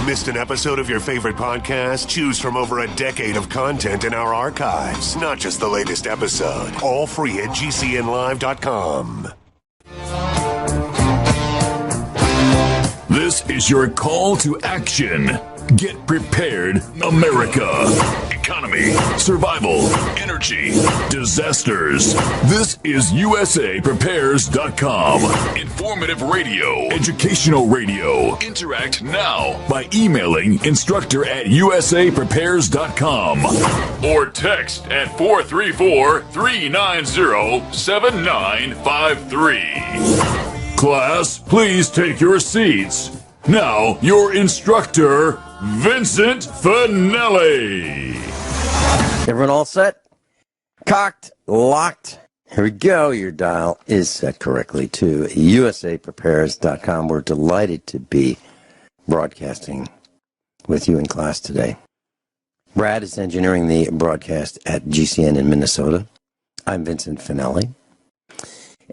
Missed an episode of your favorite podcast? Choose from over a decade of content in our archives, not just the latest episode. All free at GCNlive.com. This is your call to action. Get prepared, America. Economy, survival, energy, disasters. This is USAPrepares.com. Informative radio, educational radio. Interact now by emailing instructor@USAPrepares.com or text at 434-390-7953. Class, please take your seats. Now, your instructor, Vincent Finelli. Everyone all set? Cocked, locked. Here we go. Your dial is set correctly to USAPrepares.com. We're delighted to be broadcasting with you in class today. Brad is engineering the broadcast at GCN in Minnesota. I'm Vincent Finelli.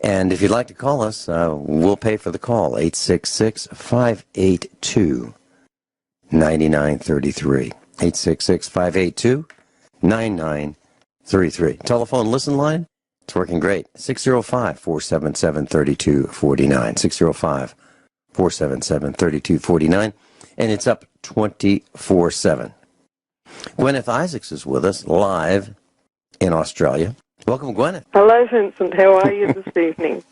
And if you'd like to call us, we'll pay for the call, 866-582-9933. 866-582-9933. Telephone listen line, it's working great. 605-477-3249. 605-477-3249. And it's up 24/7. Gwyneth Isaacs is with us live in Australia. Welcome, Guineith. Hello, Vincent. How are you this evening?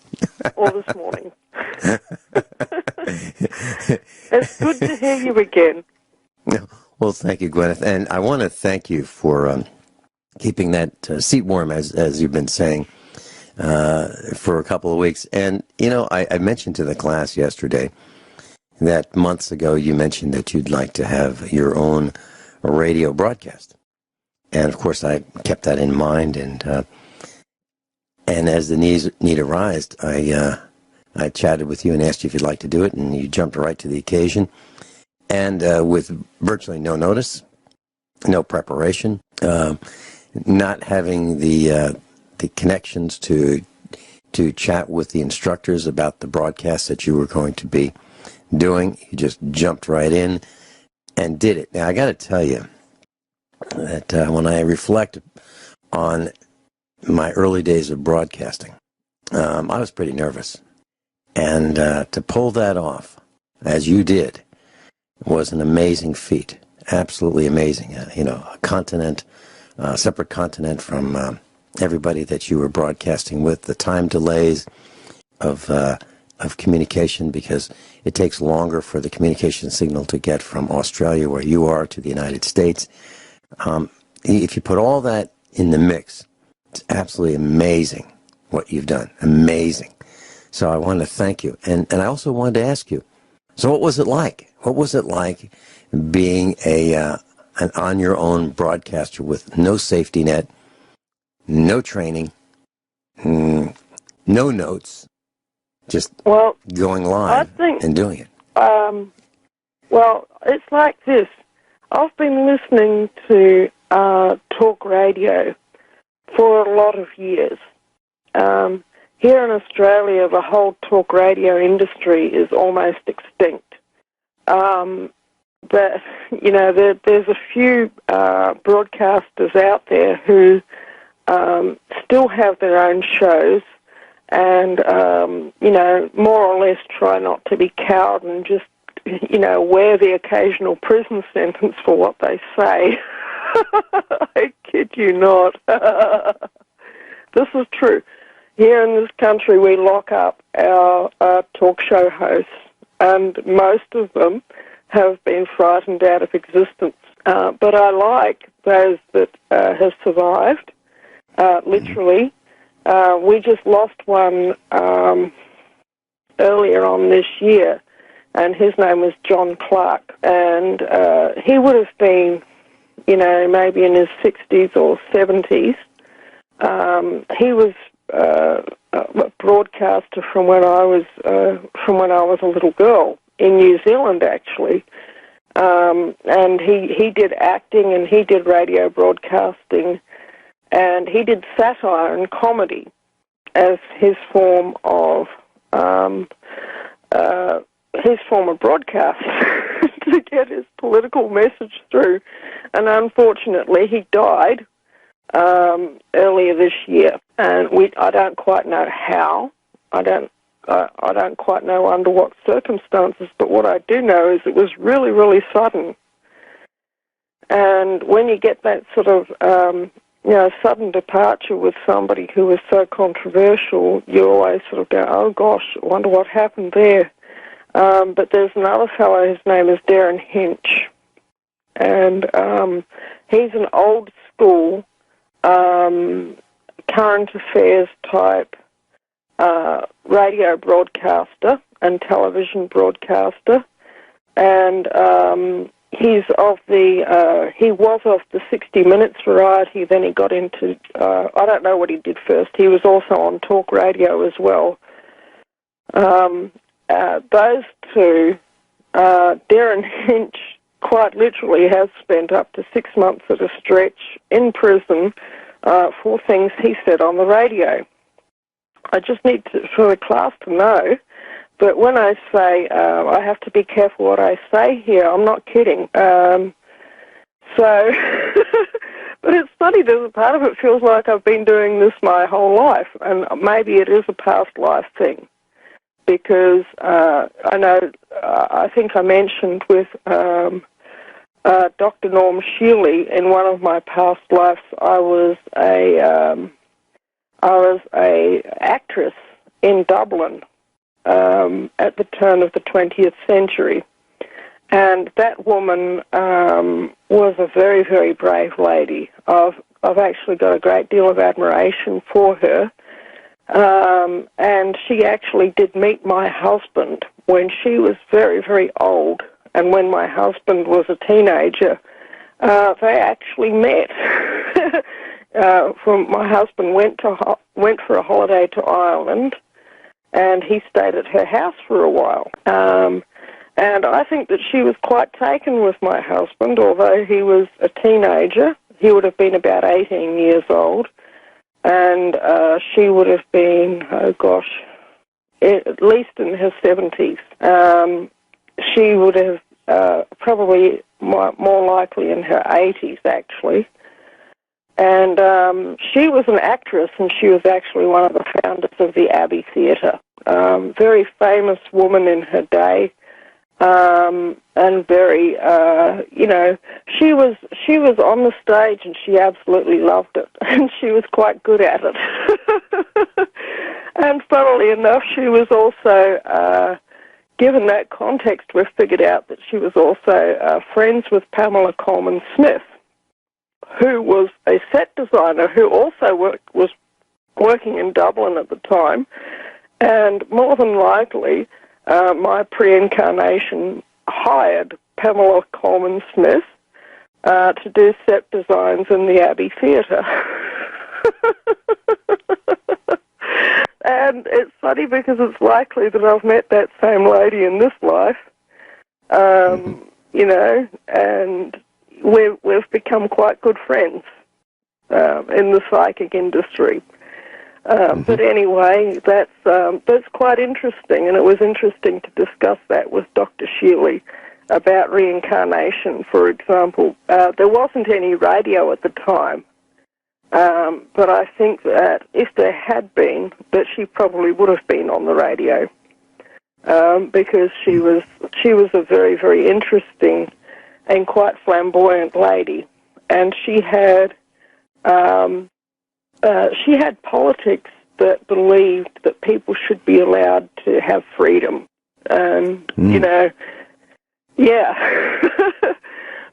Or this morning? It's good to hear you again. Well, thank you, Guineith. And I want to thank you for keeping that seat warm, as you've been saying, for a couple of weeks. And, you know, I mentioned to the class yesterday that months ago you mentioned that you'd like to have your own radio broadcast. And, of course, I kept that in mind, and as the need arose, I chatted with you and asked you if you'd like to do it, and you jumped right to the occasion. And with virtually no notice, no preparation, not having the connections to chat with the instructors about the broadcast that you were going to be doing, you just jumped right in and did it. Now, I got to tell you that when I reflect on my early days of broadcasting, I was pretty nervous. And to pull that off, as you did, was an amazing feat. Absolutely amazing. A continent, separate continent from everybody that you were broadcasting with, the time delays of communication, because it takes longer for the communication signal to get from Australia, where you are, to the United States. If you put all that in the mix, it's absolutely amazing what you've done. Amazing. So I want to thank you. And I also wanted to ask you, so what was it like? What was it like being an on-your-own broadcaster with no safety net, no training, no notes, just going live and doing it? Well, it's like this. I've been listening to talk radio for a lot of years. Here in Australia, the whole talk radio industry is almost extinct. But, you know, there's a few broadcasters out there who still have their own shows and, you know, more or less try not to be cowed and just, you know, wear the occasional prison sentence for what they say. I kid you not. This is true. Here in this country, we lock up our talk show hosts, and most of them have been frightened out of existence. But I like those that have survived, literally. We just lost one earlier on this year, and his name was John Clark, and he would have been, you know, maybe in his 60s or 70s. He was a broadcaster from when I was a little girl in New Zealand, actually, and he did acting and he did radio broadcasting, and he did satire and comedy as his form of broadcast, to get his political message through. And unfortunately, he died earlier this year, and I don't quite know how. I don't quite know under what circumstances, but what I do know is it was really, really sudden. And when you get that sort of, sudden departure with somebody who is so controversial, you always sort of go, oh gosh, I wonder what happened there. But there's another fellow, his name is Darren Hinch, and he's an old school, current affairs type radio broadcaster and television broadcaster, and he was of the 60 Minutes variety. Then he got into, I don't know what he did first. He was also on talk radio as well. Those two, Darren Hinch quite literally has spent up to 6 months at a stretch in prison for things he said on the radio. I just need for the class to know that when I say I have to be careful what I say here, I'm not kidding. But it's funny, there's a part of it feels like I've been doing this my whole life, and maybe it is a past life thing. Because I know, I think I mentioned with Dr. Norm Shealy in one of my past lives, I was a actress in Dublin at the turn of the 20th century, and that woman was a very, very brave lady. I've actually got a great deal of admiration for her. And she actually did meet my husband when she was very, very old. And when my husband was a teenager, they actually met. My husband went for a holiday to Ireland, and he stayed at her house for a while. And I think that she was quite taken with my husband, although he was a teenager. He would have been about 18 years old. And she would have been, at least in her 70s. She would have probably more likely in her 80s, actually. And she was an actress, and she was actually one of the founders of the Abbey Theatre. Very famous woman in her day. And very, she was on the stage and she absolutely loved it, and she was quite good at it. And funnily enough, she was also, given that context, we've figured out that she was also friends with Pamela Coleman Smith, who was a set designer who also was working in Dublin at the time, and more than likely, my pre-incarnation hired Pamela Coleman Smith to do set designs in the Abbey Theatre. And it's funny because it's likely that I've met that same lady in this life, and we've become quite good friends in the psychic industry. But anyway, that's quite interesting, and it was interesting to discuss that with Dr. Shealy about reincarnation, for example. There wasn't any radio at the time, but I think that if there had been, that she probably would have been on the radio, because she was a very, very interesting and quite flamboyant lady, and she had politics that believed that people should be allowed to have freedom. And,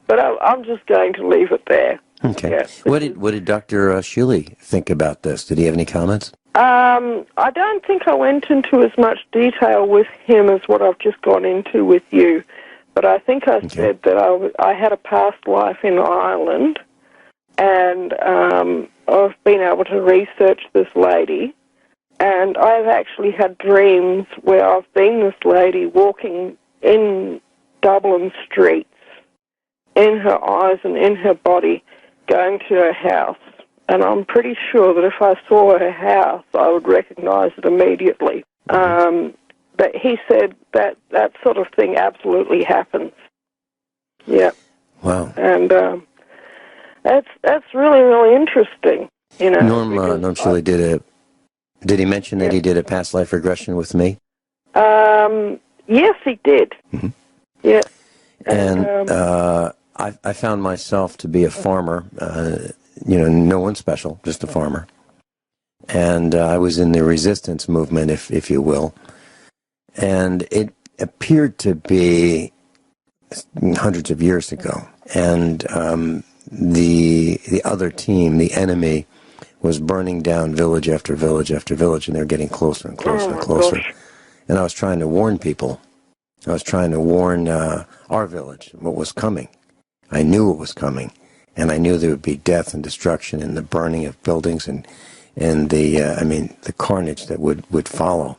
but I'm just going to leave it there. Okay. Yeah. What did Dr. Shealy think about this? Did he have any comments? I don't think I went into as much detail with him as what I've just gone into with you, but I think I said that I had a past life in Ireland, and I've been able to research this lady, and I've actually had dreams where I've been this lady walking in Dublin streets, in her eyes and in her body, going to her house. And I'm pretty sure that if I saw her house, I would recognize it immediately. But he said that sort of thing absolutely happens. Yeah. Wow. And that's really, really interesting. You know, Norm Shuley did he mention that he did a past life regression with me? Yes, he did. Mm-hmm. Yeah. And I found myself to be a farmer, no one special, just a farmer. And I was in the resistance movement, if you will. And it appeared to be hundreds of years ago. And the other team, the enemy, was burning down village after village after village, and they're getting closer and closer and closer. Gosh. And I was trying to warn people. I was trying to warn our village what was coming. I knew it was coming, and I knew there would be death and destruction and the burning of buildings and the carnage that would follow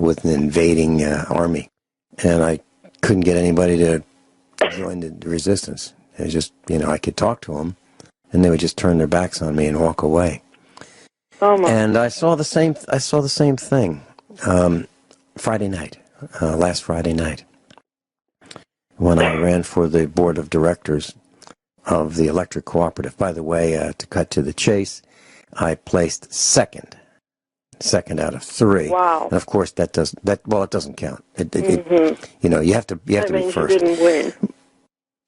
with an invading army. And I couldn't get anybody to join the resistance. It was just, I could talk to them, and they would just turn their backs on me and walk away. And I saw the same thing Friday night, last Friday night, when I ran for the board of directors of the electric cooperative. By the way, to cut to the chase, I placed second out of 3. Wow! And of course, it doesn't count. You have to be first. You didn't win.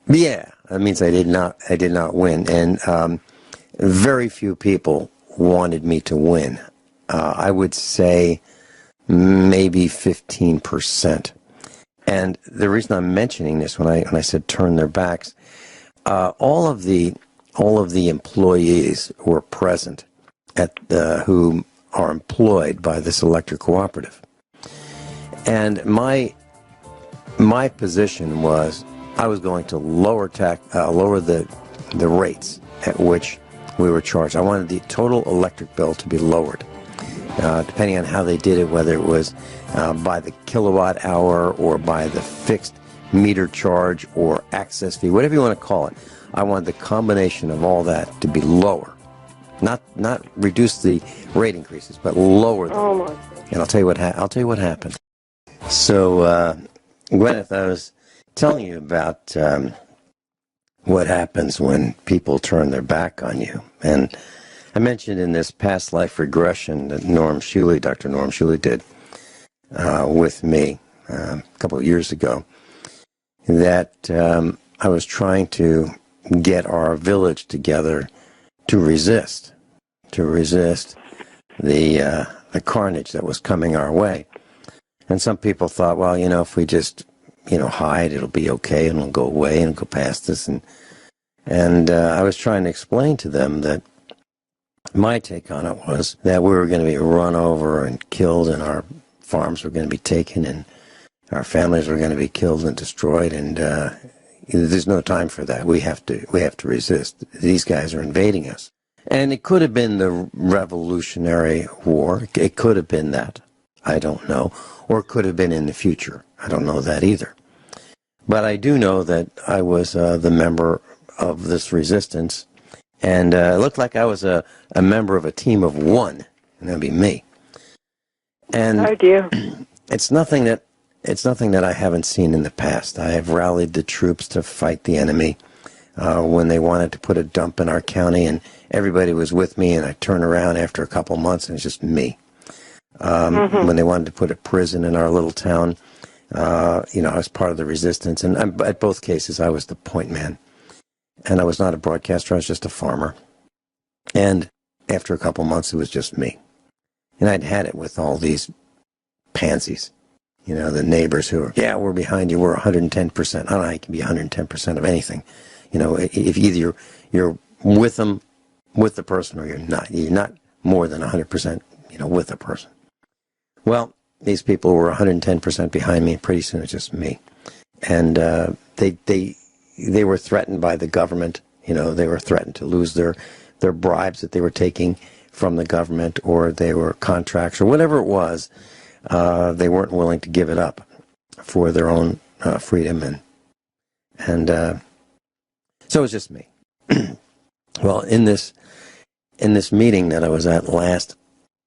Yeah, that means I did not win, and very few people wanted me to win. I would say maybe 15%. And the reason I'm mentioning this, when I said turn their backs, all of the employees were present who are employed by this electric cooperative, and my position was I was going to lower the rates at which we were charged. I wanted the total electric bill to be lowered, depending on how they did it, whether it was by the kilowatt hour or by the fixed meter charge or access fee, whatever you want to call it. I wanted the combination of all that to be lower. Not reduce the rate increases, but lower them. Oh my! And I'll tell you what happened. So, Guineith, I was telling you about what happens when people turn their back on you, and I mentioned in this past life regression that Dr. Norm Shuley did with me a couple of years ago, that I was trying to get our village together to resist the carnage that was coming our way. And some people thought, well, if we just, hide, it'll be okay, and it'll go away and go past us. And I was trying to explain to them that my take on it was that we were going to be run over and killed, and our farms were going to be taken, and our families were going to be killed and destroyed, and there's no time for that. We have to resist. These guys are invading us. And it could have been the Revolutionary War. It could have been that. I don't know. Or it could have been in the future. I don't know that either. But I do know that I was the member of this resistance, and it looked like I was a member of a team of 1, and that'd be me. And oh dear. It's nothing that I haven't seen in the past. I have rallied the troops to fight the enemy when they wanted to put a dump in our county, and everybody was with me, and I turn around after a couple months, and it's just me. When they wanted to put a prison in our little town, I was part of the resistance, and at both cases, I was the point man. And I was not a broadcaster, I was just a farmer. And after a couple months, it was just me. And I'd had it with all these pansies, the neighbors who are, yeah, we're behind you, we're 110%. I don't know how you can be 110% of anything. If either you're with them, with the person, or you're not more than 100%, with the person. Well, these people were 110% behind me, and pretty soon it's just me. And they were threatened by the government. They were threatened to lose their bribes that they were taking from the government, or they were contracts, or whatever it was. They weren't willing to give it up for their own freedom, and so it was just me. Well, in this meeting that I was at last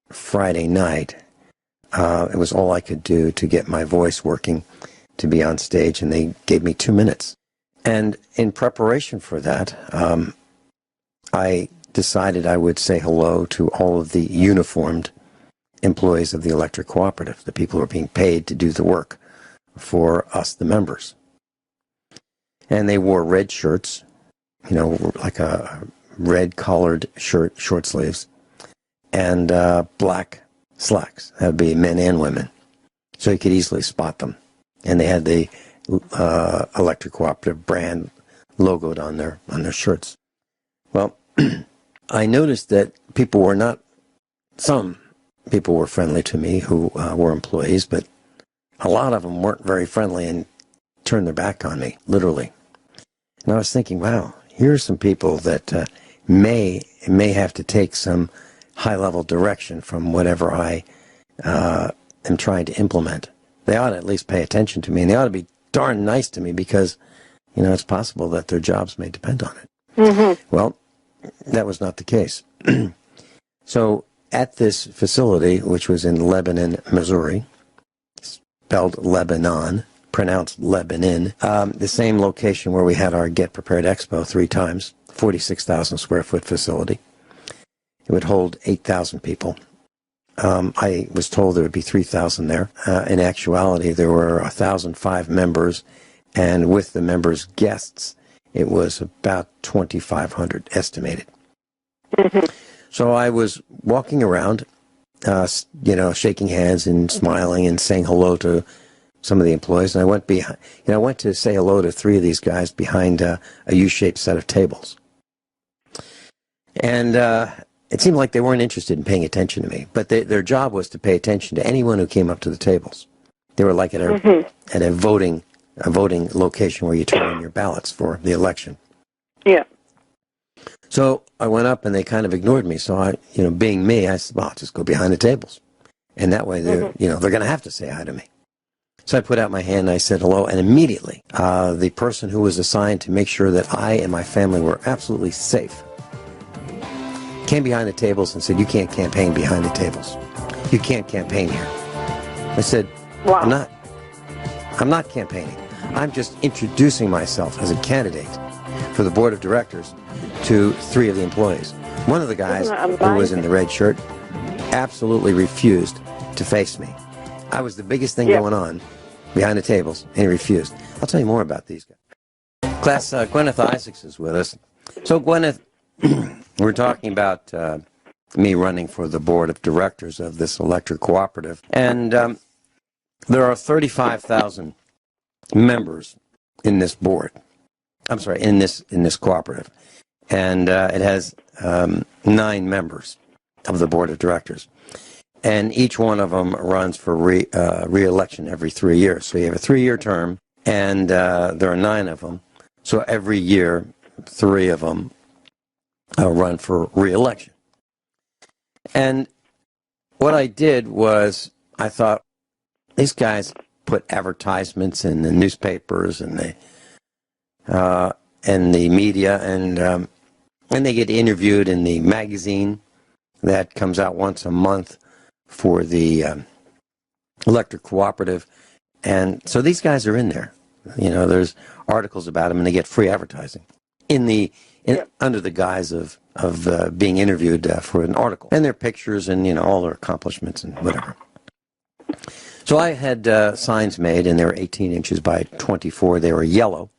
Friday night, it was all I could do to get my voice working to be on stage, and they gave me 2 minutes. And in preparation for that, I decided I would say hello to all of the uniformed employees of the electric cooperative, the people who are being paid to do the work for us, the members. And they wore red shirts, like a red collared shirt, short sleeves, and black slacks. That would be men and women. So you could easily spot them. And they had the electric cooperative brand logoed on their shirts. Well, I noticed that some people were friendly to me who were employees, but a lot of them weren't very friendly and turned their back on me, literally. And I was thinking, wow, here's some people that may have to take some high-level direction from whatever I am trying to implement. They ought to at least pay attention to me, and they ought to be darn nice to me because, it's possible that their jobs may depend on it. Mm-hmm. Well, that was not the case. So at this facility, which was in Lebanon, Missouri, spelled Lebanon, pronounced Lebanon, the same location where we had our Get Prepared Expo 3 times, 46,000 square foot facility. It would hold 8,000 people. I was told there would be 3,000 there. In actuality, there were 1,005 members, and with the members' guests, it was about 2,500 estimated. Mm-hmm. So I was walking around, shaking hands and smiling and saying hello to some of the employees. And I went to say hello to 3 of these guys behind a U-shaped set of tables. And it seemed like they weren't interested in paying attention to me, but their job was to pay attention to anyone who came up to the tables. They were like at a voting location where you turn in your ballots for the election. Yeah. So I went up and they kind of ignored me. So I, being me, I said, well, I'll just go behind the tables. And that way they're going to have to say hi to me. So I put out my hand and I said hello, and immediately the person who was assigned to make sure that I and my family were absolutely safe came behind the tables and said, you can't campaign behind the tables. You can't campaign here. I said, wow. I'm not campaigning. I'm just introducing myself as a candidate for the board of directors to 3 of the employees. One of the guys who was in the red shirt absolutely refused to face me. I was the biggest thing going on behind the tables, and he refused. I'll tell you more about these guys. Class, Guineith Isaacs is with us. So, Guineith, we're talking about me running for the board of directors of this electric cooperative, and there are 35,000 members in this board. I'm sorry, in this cooperative, and it has 9 members of the board of directors, and each one of them runs for re-election every 3 years. So you have a 3-year term, and there are 9 of them. So every year, 3 of them run for re-election. And what I did was, I thought, these guys put advertisements in the newspapers and the media, and they get interviewed in the magazine that comes out once a month for the electric cooperative. And so these guys are in there. There's articles about them, and they get free advertising under the guise of being interviewed for an article. And their pictures and, all their accomplishments and whatever. So I had signs made, and they were 18 inches by 24. They were yellow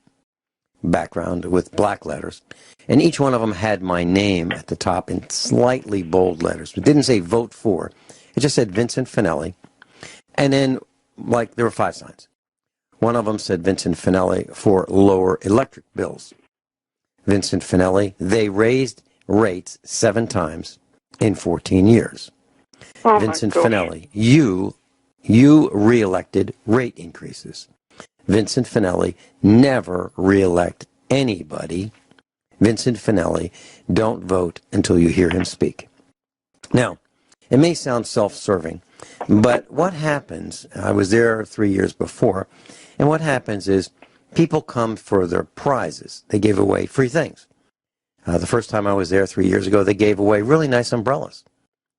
background with black letters. And each one of them had my name at the top in slightly bold letters. It didn't say vote for. It just said Vincent Finelli. And then, there were 5 signs. One of them said Vincent Finelli for lower electric bills. Vincent Finelli, they raised rates 7 times in 14 years. Oh, Vincent Finelli, you re-elected rate increases. Vincent Finelli, never re-elect anybody. Vincent Finelli, don't vote until you hear him speak. Now, it may sound self-serving, but what happens, I was there 3 years before, and what happens is people come for their prizes. They gave away free things. The first time I was there 3 years ago, they gave away really nice umbrellas.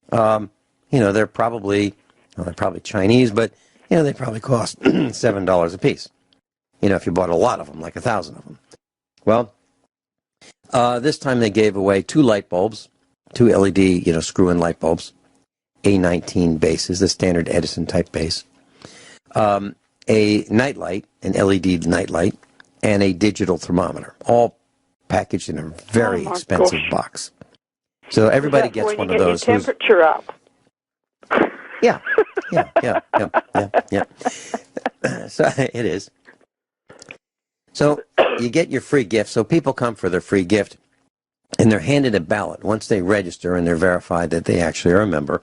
They're probably Chinese, but, they probably cost $7 a piece. If you bought a lot of them, like 1,000 of them. Well, this time they gave away 2 light bulbs, 2 LED, screw-in light bulbs, A19 bases, the standard Edison type base, a nightlight, an LED nightlight, and a digital thermometer, all packaged in a very expensive box. So everybody gets one of those. Your temperature up. Yeah. So it is. So you get your free gift. So people come for their free gift, and they're handed a ballot. Once they register and they're verified that they actually are a member,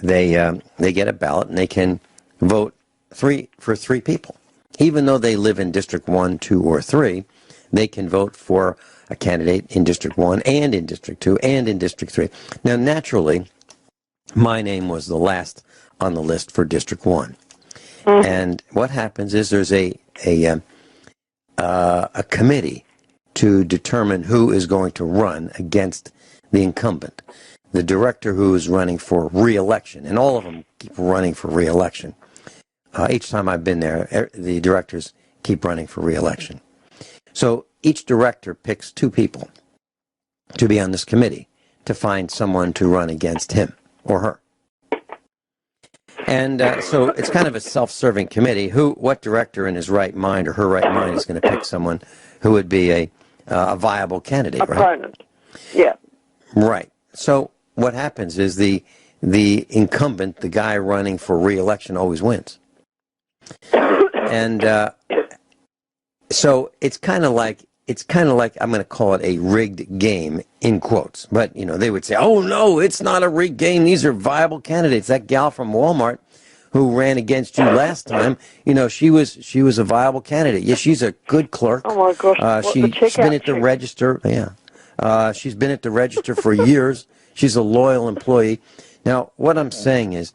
they get a ballot and they can vote for 3 people. Even though they live in District 1, 2, or 3, they can vote for a candidate in District 1 and in District 2 and in District 3. Now, naturally, my name was the last on the list for District 1. Mm-hmm. And what happens is there's a committee to determine who is going to run against the incumbent, the director who is running for re-election, and all of them keep running for re-election. Each time I've been there, the directors keep running for re-election. So each director picks 2 people to be on this committee to find someone to run against him or her. And so it's kind of a self-serving committee. What director in his right mind or her right mind is going to pick someone who would be a viable candidate, right? Opponent. Yeah. Right. So what happens is the incumbent, the guy running for re-election, always wins. And so it's kind of like I'm going to call it a rigged game in quotes. But they would say, "Oh no, it's not a rigged game. These are viable candidates." That gal from Walmart who ran against you last time, she was a viable candidate. Yeah, she's a good clerk. Oh my gosh, she's been at the register. Yeah, she's been at the register for years. She's a loyal employee. Now, what I'm saying is,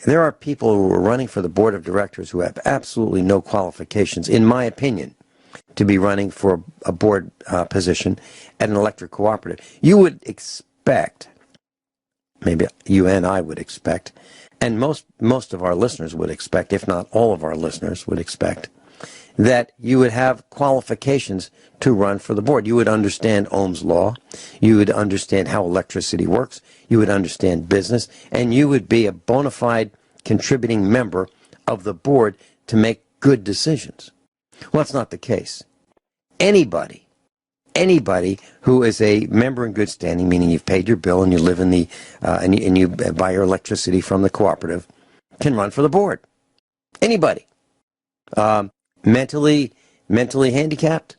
there are people who are running for the board of directors who have absolutely no qualifications, in my opinion, to be running for a board position at an electric cooperative. You would expect, maybe you and I would expect, and most of our listeners would expect, if not all of our listeners would expect, that you would have qualifications to run for the board. You would understand Ohm's law. You would understand how electricity works. You would understand business. And you would be a bona fide contributing member of the board to make good decisions. Well, that's not the case. Anybody who is a member in good standing, meaning you've paid your bill and you live in the and you buy your electricity from the cooperative, can run for the board. Anybody. Mentally handicapped,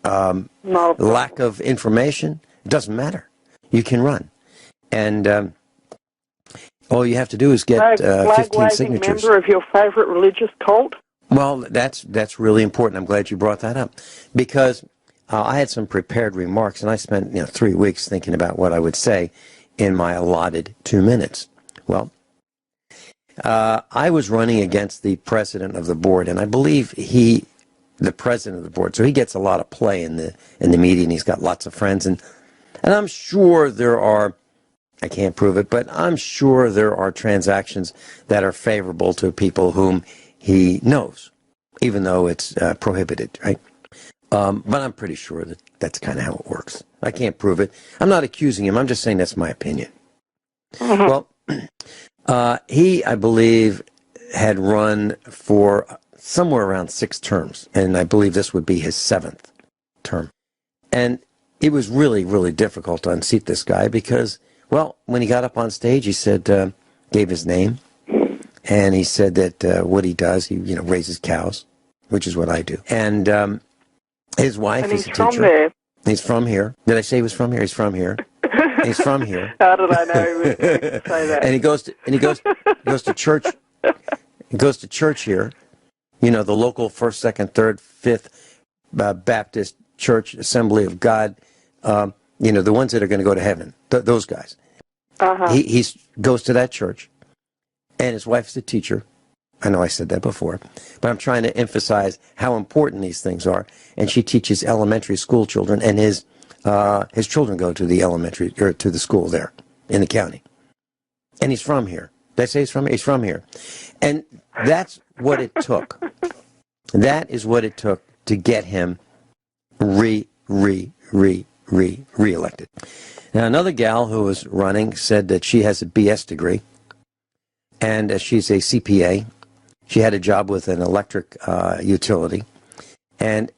lack of information, doesn't matter. You can run. And all you have to do is get 15 signatures. Member of your favorite religious cult? Well, that's really important. I'm glad you brought that up, because I had some prepared remarks, and I spent 3 weeks thinking about what I would say in my allotted 2 minutes. Well, I was running against the president of the board, and I believe the president of the board, so he gets a lot of play in the media, and he's got lots of friends, and I'm sure there are, I can't prove it, but I'm sure there are transactions that are favorable to people whom he knows, even though it's prohibited, right? But I'm pretty sure that that's kind of how it works. I can't prove it. I'm not accusing him. I'm just saying that's my opinion. Well, he, I believe, had run for somewhere around 6 terms, and I believe this would be his 7th term. And it was really, really difficult to unseat this guy because, well, when he got up on stage, he said, gave his name, and he said that what he does, he raises cows, which is what I do. And his wife is a teacher. From there. He's from here. Did I say he was from here? He's from here. He's from here. How did I know he would say that? And he goes to church. He goes to church here. The local 1st, 2nd, 3rd, 5th Baptist Church Assembly of God. The ones that are going to go to heaven. Those guys. He goes to that church, and his wife's a teacher. I know I said that before, but I'm trying to emphasize how important these things are. And she teaches elementary school children, and his children go to the elementary or to the school there in the county. And he's from here. Did I say he's from here? He's from here. And that's what it took. That is what it took to get him reelected. Now, another gal who was running said that she has a BS degree, and she's a CPA. She had a job with an electric utility, but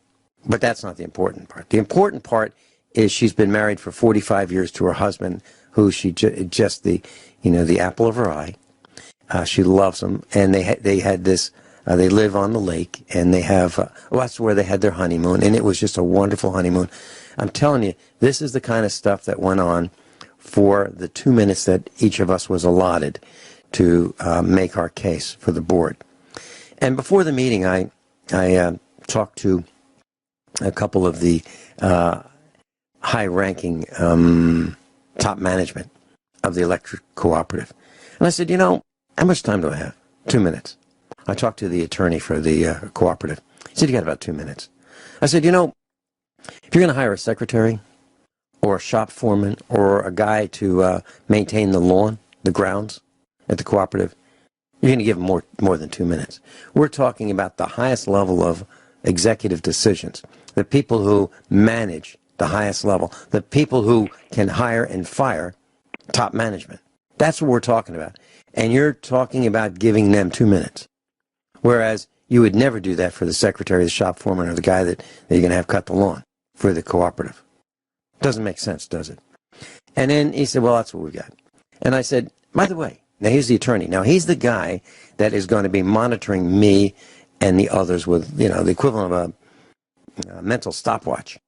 that's not the important part. The important part is she's been married for 45 years to her husband, who she just the apple of her eye. She loves him, and they had this. They live on the lake, and they have. That's where they had their honeymoon, and it was just a wonderful honeymoon. I'm telling you, this is the kind of stuff that went on for the 2 minutes that each of us was allotted to make our case for the board. And before the meeting, I talked to a couple of the high-ranking top management of the electric cooperative. And I said, how much time do I have? 2 minutes. I talked to the attorney for the cooperative. He said, you got about 2 minutes. I said, if you're going to hire a secretary or a shop foreman or a guy to maintain the lawn, the grounds at the cooperative, you're going to give them more than 2 minutes. We're talking about the highest level of executive decisions, the people who manage the highest level, the people who can hire and fire top management. That's what we're talking about. And you're talking about giving them 2 minutes. Whereas you would never do that for the secretary, the shop foreman, or the guy that you're going to have cut the lawn for the cooperative. Doesn't make sense, does it? And then he said, well, that's what we got. And I said, by the way, now he's the attorney. Now he's the guy that is going to be monitoring me and the others with, the equivalent of a mental stopwatch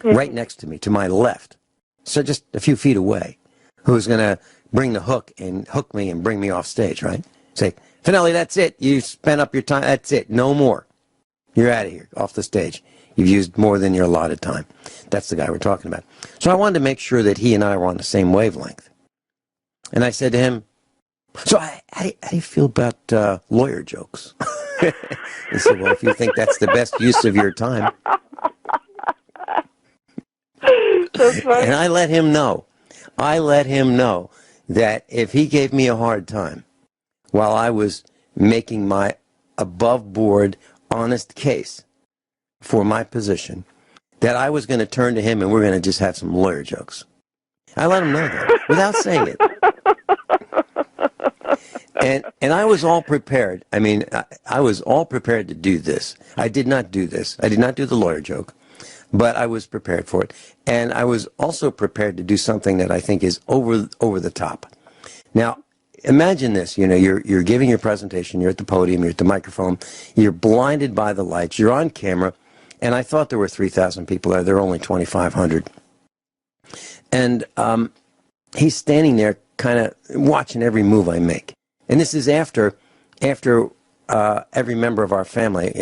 right next to me, to my left. So just a few feet away, who's going to bring the hook and hook me and bring me off stage, right? Say, Finelli, that's it. You spent up your time. That's it. No more. You're out of here, off the stage. You've used more than your allotted time. That's the guy we're talking about. So I wanted to make sure that he and I were on the same wavelength. And I said to him, so how do you feel about lawyer jokes? He said, well, if you think that's the best use of your time. And I let him know. That if he gave me a hard time while I was making my above-board, honest case for my position, that I was going to turn to him and we're going to just have some lawyer jokes. I let him know that without saying it. And I was all prepared. I mean, I was all prepared to do this. I did not do this. I did not do the lawyer joke, but I was prepared for it. And I was also prepared to do something that I think is over the top. Now, imagine this. You're giving your presentation. You're at the podium. You're at the microphone. You're blinded by the lights. You're on camera. And I thought there were 3,000 people there. There are only 2,500. And he's standing there kind of watching every move I make. And this is after every member of our family,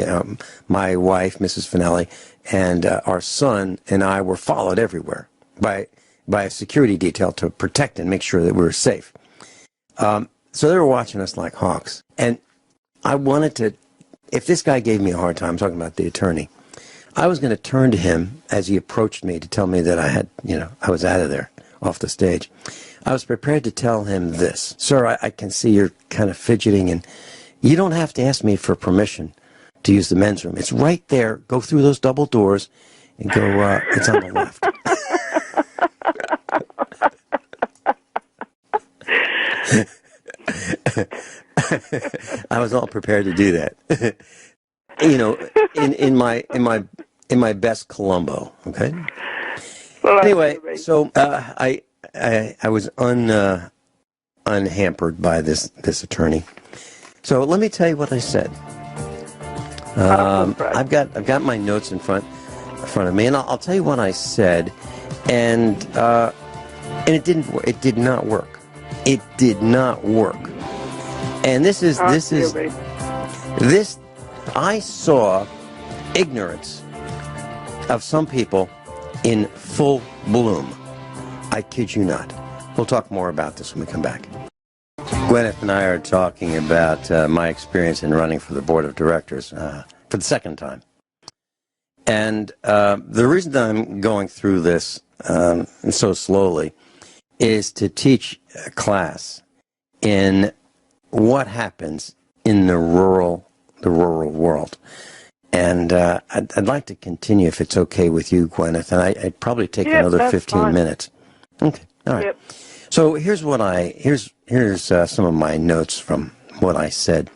my wife, Mrs. Finelli, and our son and I were followed everywhere by a security detail to protect and make sure that we were safe. So they were watching us like hawks. And I wanted to, if this guy gave me a hard time, I'm talking about the attorney, I was going to turn to him as he approached me to tell me that I was out of there, off the stage. I was prepared to tell him this. Sir, I can see you're kind of fidgeting, and you don't have to ask me for permission to use the men's room. It's right there. Go through those double doors and go, it's on the left. I was all prepared to do that. In my best Columbo, okay? Well, anyway, so I was unhampered by this attorney. So let me tell you what I said. I've got my notes in front of me, and I'll tell you what I said. And it didn't. It did not work. It did not work. And this. I saw ignorance of some people in full bloom. I kid you not. We'll talk more about this when we come back. Guineith and I are talking about my experience in running for the board of directors for the second time. And the reason that I'm going through this so slowly is to teach a class in what happens in the rural world. And I'd like to continue, if it's okay with you, Guineith, and I'd probably take another 15 fine. minutes. Okay, all right. Yep. So here's some of my notes from what I said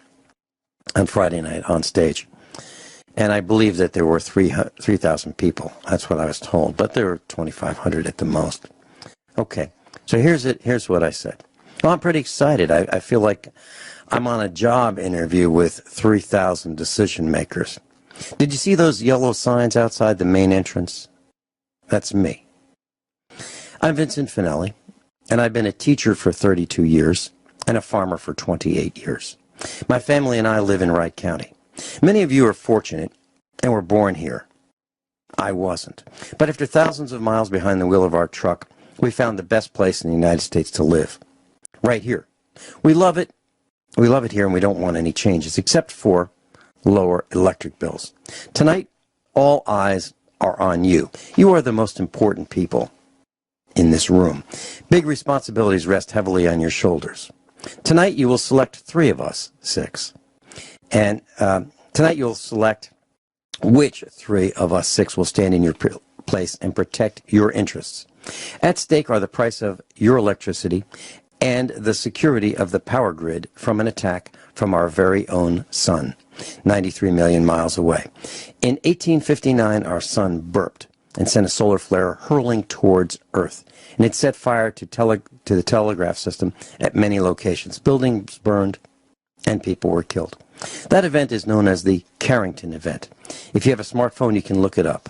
on Friday night on stage. And I believe that there were 3,000 people. That's what I was told. But there were 2,500 at the most. Okay. So here's what I said. Well, I'm pretty excited. I feel like I'm on a job interview with 3,000 decision makers. Did you see those yellow signs outside the main entrance? That's me. I'm Vincent Finelli, and I've been a teacher for 32 years and a farmer for 28 years. My family and I live in Wright County. Many of you are fortunate and were born here. I wasn't. But after thousands of miles behind the wheel of our truck, we found the best place in the United States to live. Right here. We love it. We love it here, and we don't want any changes, except for lower electric bills. Tonight, all eyes are on you. You are the most important people in this room. Big responsibilities rest heavily on your shoulders. Tonight, you will select 3 of us, 6. And tonight, you'll select which 3 of us 6 will stand in your place and protect your interests. At stake are the price of your electricity and the security of the power grid from an attack from our very own sun, 93 million miles away. In 1859, our sun burped and sent a solar flare hurling towards Earth, and it set fire to the telegraph system at many locations. Buildings burned, and people were killed. That event is known as the Carrington event. If you have a smartphone, you can look it up.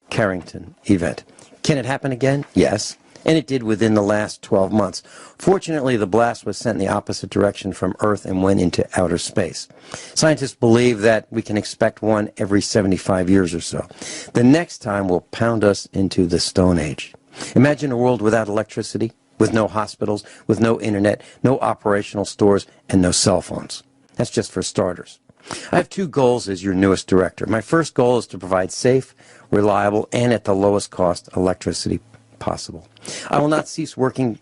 Carrington event. Can it happen again? Yes. And it did within the last 12 months. Fortunately, the blast was sent in the opposite direction from Earth and went into outer space. Scientists believe that we can expect one every 75 years or so. The next time will pound us into the Stone Age. Imagine a world without electricity, with no hospitals, with no internet, no operational stores, and no cell phones. That's just for starters. I have 2 goals as your newest director. My first goal is to provide safe, reliable, and at the lowest cost electricity possible. I will not cease working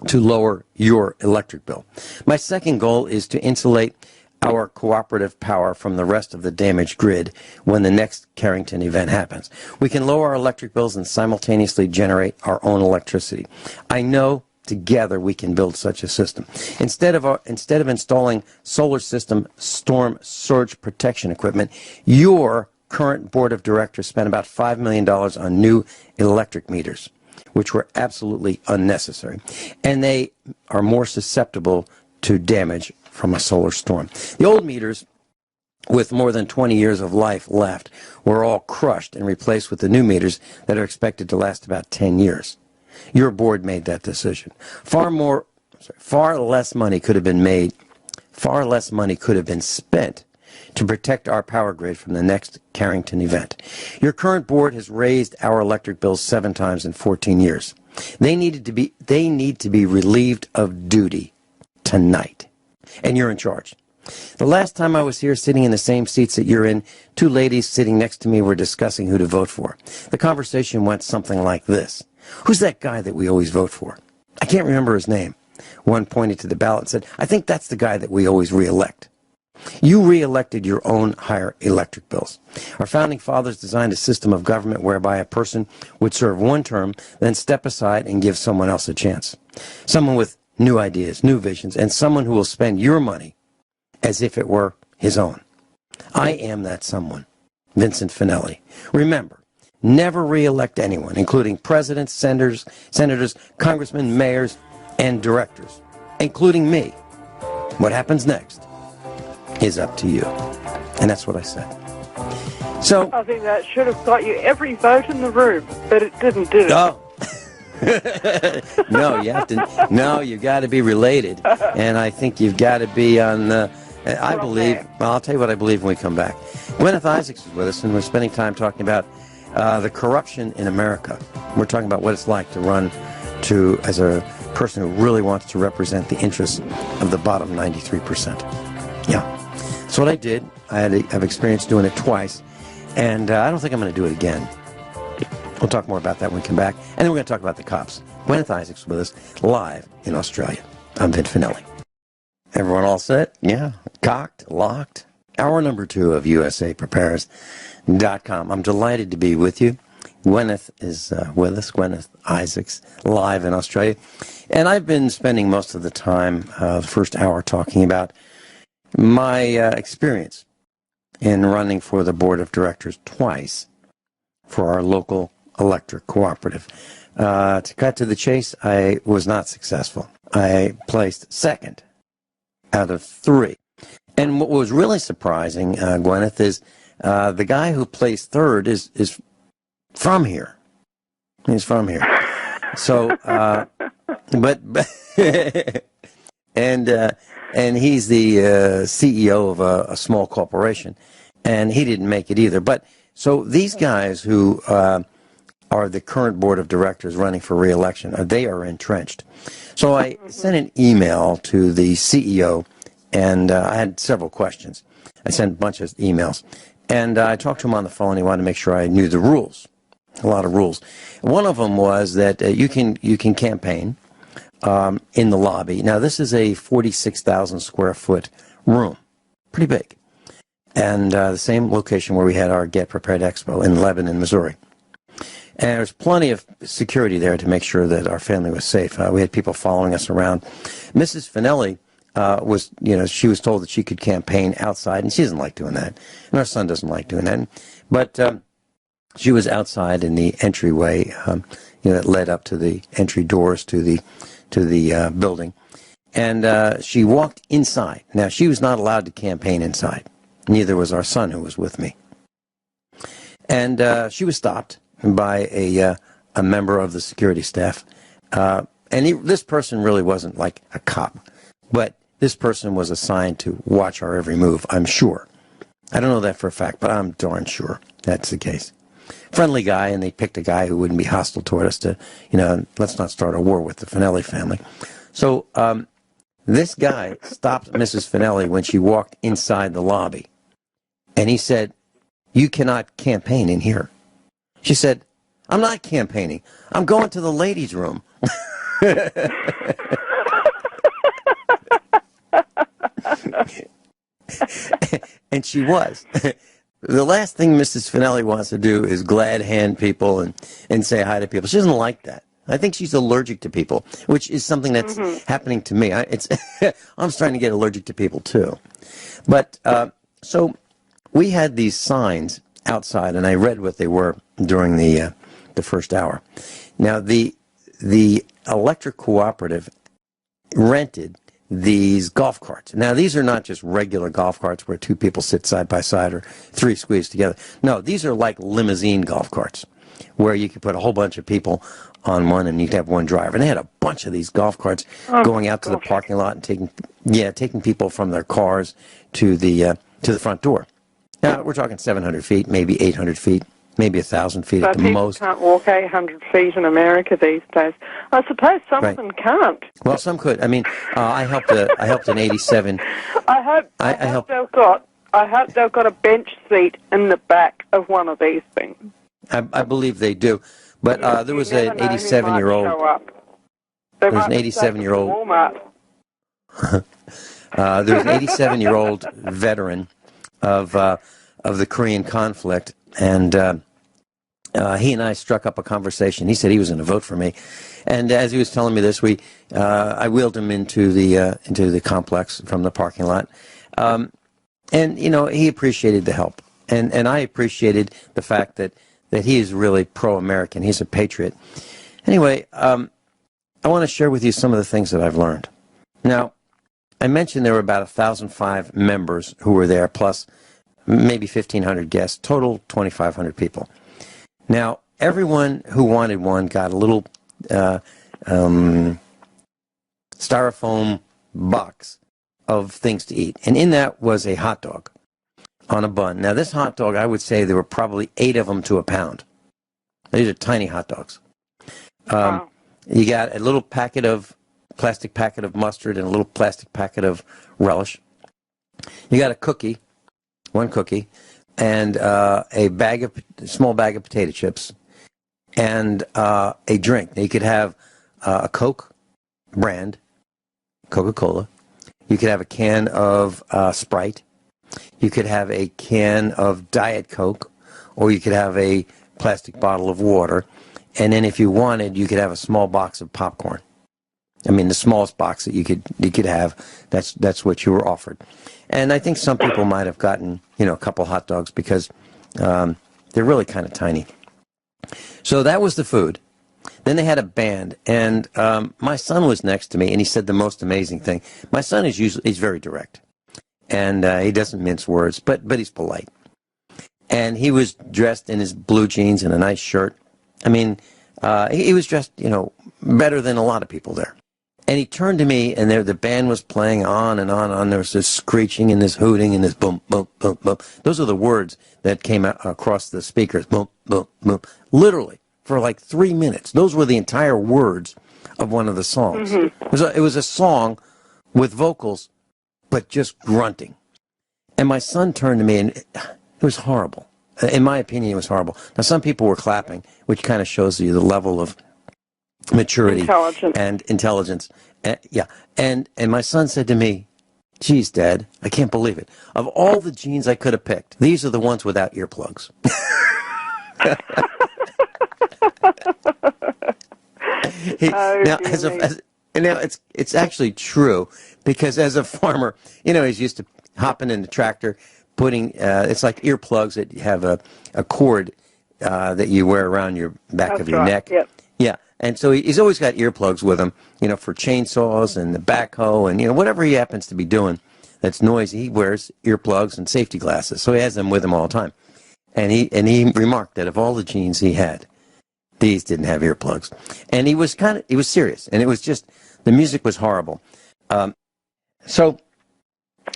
to lower your electric bill. My second goal is to insulate our cooperative power from the rest of the damaged grid when the next Carrington event happens. We can lower our electric bills and simultaneously generate our own electricity. I know together we can build such a system. Instead of installing solar system storm surge protection equipment, your current board of directors spent about $5 million on new electric meters, which were absolutely unnecessary. And they are more susceptible to damage from a solar storm. The old meters, with more than 20 years of life left, were all crushed and replaced with the new meters that are expected to last about 10 years. Your board made that decision. Far less money could have been spent to protect our power grid from the next Carrington event. Your current board has raised our electric bills 7 times in 14 years. They need to be relieved of duty tonight. And you're in charge. The last time I was here sitting in the same seats that you're in, 2 ladies sitting next to me were discussing who to vote for. The conversation went something like this. Who's that guy that we always vote for? I can't remember his name. One pointed to the ballot and said, I think that's the guy that we always re-elect. You re-elected your own higher electric bills. Our founding fathers designed a system of government whereby a person would serve 1 term, then step aside and give someone else a chance. Someone with new ideas, new visions, and someone who will spend your money as if it were his own. I am that someone, Vincent Finelli. Remember, never re-elect anyone, including presidents, senators, congressmen, mayors, and directors, including me. What happens next is up to you. And that's what I said. So I think that should have got you every vote in the room, but it didn't, did it? Oh. No, you got to be related. And I think you've got to be on the, I'll tell you what I believe when we come back. Guineith Isaacs is with us, and we're spending time talking about the corruption in America. We're talking about what it's like to run as a person who really wants to represent the interests of the bottom 93%. Yeah. That's what I did. I've experienced doing it twice, and I don't think I'm going to do it again. We'll talk more about that when we come back. And then we're going to talk about the cops. Guineith Isaacs is with us live in Australia. I'm Vin Finelli. Everyone all set? Yeah. Cocked? Locked? Hour number 2 of USAPrepares.com. I'm delighted to be with you. Guineith is with us, Guineith Isaacs, live in Australia. And I've been spending most of the time, the first hour, talking about my experience in running for the board of directors twice for our local electric cooperative. To cut to the chase, I was not successful. I placed second out of 3. And what was really surprising, Guineith, is the guy who placed third is from here. He's from here. So, but and he's the CEO of a small corporation, and he didn't make it either. But so these guys who are the current board of directors running for re-election, they are entrenched. So I sent an email to the CEO, and I had several questions. I sent a bunch of emails, and I talked to him on the phone. He wanted to make sure I knew the rules, a lot of rules. One of them was that you can campaign in the lobby. Now, this is a 46,000 square foot room, pretty big, and the same location where we had our Get Prepared Expo in Lebanon, Missouri. And there was plenty of security there to make sure that our family was safe. We had people following us around. Mrs. Finelli she was told that she could campaign outside, and she doesn't like doing that. And our son doesn't like doing that. But she was outside in the entryway, that led up to the entry doors to the building. And she walked inside. Now, she was not allowed to campaign inside. Neither was our son, who was with me. And she was stopped by a member of the security staff. This person really wasn't like a cop, but this person was assigned to watch our every move, I'm sure. I don't know that for a fact, but I'm darn sure that's the case. Friendly guy, and they picked a guy who wouldn't be hostile toward us to, let's not start a war with the Finelli family. So this guy stopped Mrs. Finelli when she walked inside the lobby, and he said, "You cannot campaign in here." She said, "I'm not campaigning. I'm going to the ladies' room." And she was. The last thing Mrs. Finelli wants to do is glad hand people and say hi to people. She doesn't like that. I think she's allergic to people, which is something that's happening to me. I'm starting to get allergic to people too. But so we had these signs outside, and I read what they were during the first hour. Now, the electric cooperative rented these golf carts. Now, these are not just regular golf carts where 2 people sit side by side or 3 squeezed together. No, these are like limousine golf carts where you could put a whole bunch of people on one and you could have one driver. And they had a bunch of these golf carts going out to the parking lot and taking people from their cars to the front door. Now, we're talking 700 feet, maybe 800 feet, maybe 1,000 feet at the most. People can't walk 800 feet in America these days. I suppose some of them can't. Well, some could. I mean, I helped an 87. I hope they've got a bench seat in the back of one of these things. I believe they do. But there was an 87-year-old. There was an 87-year-old. There was an 87-year-old veteran of the Korean conflict, and he and I struck up a conversation. He said he was going to vote for me, and as he was telling me this, I wheeled him into the complex from the parking lot, and he appreciated the help, and I appreciated the fact that he is really pro-American. He's a patriot. Anyway, I want to share with you some of the things that I've learned. Now, I mentioned there were about 1,005 members who were there, plus maybe 1,500 guests, total 2,500 people. Now, everyone who wanted one got a little styrofoam box of things to eat, and in that was a hot dog on a bun. Now, this hot dog, I would say there were probably 8 of them to a pound. These are tiny hot dogs. Wow. You got a little plastic packet of mustard and a little plastic packet of relish. You got a cookie, one cookie, and a small bag of potato chips, and a drink. Now, you could have a Coke brand, Coca-Cola. You could have a can of Sprite. You could have a can of Diet Coke, or you could have a plastic bottle of water. And then if you wanted, you could have a small box of popcorn. I mean, the smallest box that you could have, that's what you were offered. And I think some people might have gotten, a couple hot dogs because they're really kind of tiny. So that was the food. Then they had a band, and my son was next to me, and he said the most amazing thing. My son he's very direct, and he doesn't mince words, but he's polite. And he was dressed in his blue jeans and a nice shirt. I mean, he was dressed, better than a lot of people there. And he turned to me, and the band was playing on and on and on. There was this screeching and this hooting and this boom, boom, boom, boom. Those are the words that came out across the speakers. Boom, boom, boom. Literally, for like 3 minutes. Those were the entire words of one of the songs. Mm-hmm. It was a song with vocals, but just grunting. And my son turned to me, and it was horrible. In my opinion, it was horrible. Now, some people were clapping, which kind of shows you the level of maturity and intelligence. And my son said to me, "Geez, Dad, I can't believe it. Of all the jeans I could have picked, these are the ones without earplugs." Now it's actually true, because as a farmer, he's used to hopping in the tractor, putting it's like earplugs that have a cord that you wear around your back of your neck. Yep. Yeah. And so he's always got earplugs with him, for chainsaws and the backhoe and, whatever he happens to be doing that's noisy. He wears earplugs and safety glasses. So he has them with him all the time. And he remarked that of all the jeans he had, these didn't have earplugs. And he was serious. And it was just, the music was horrible. And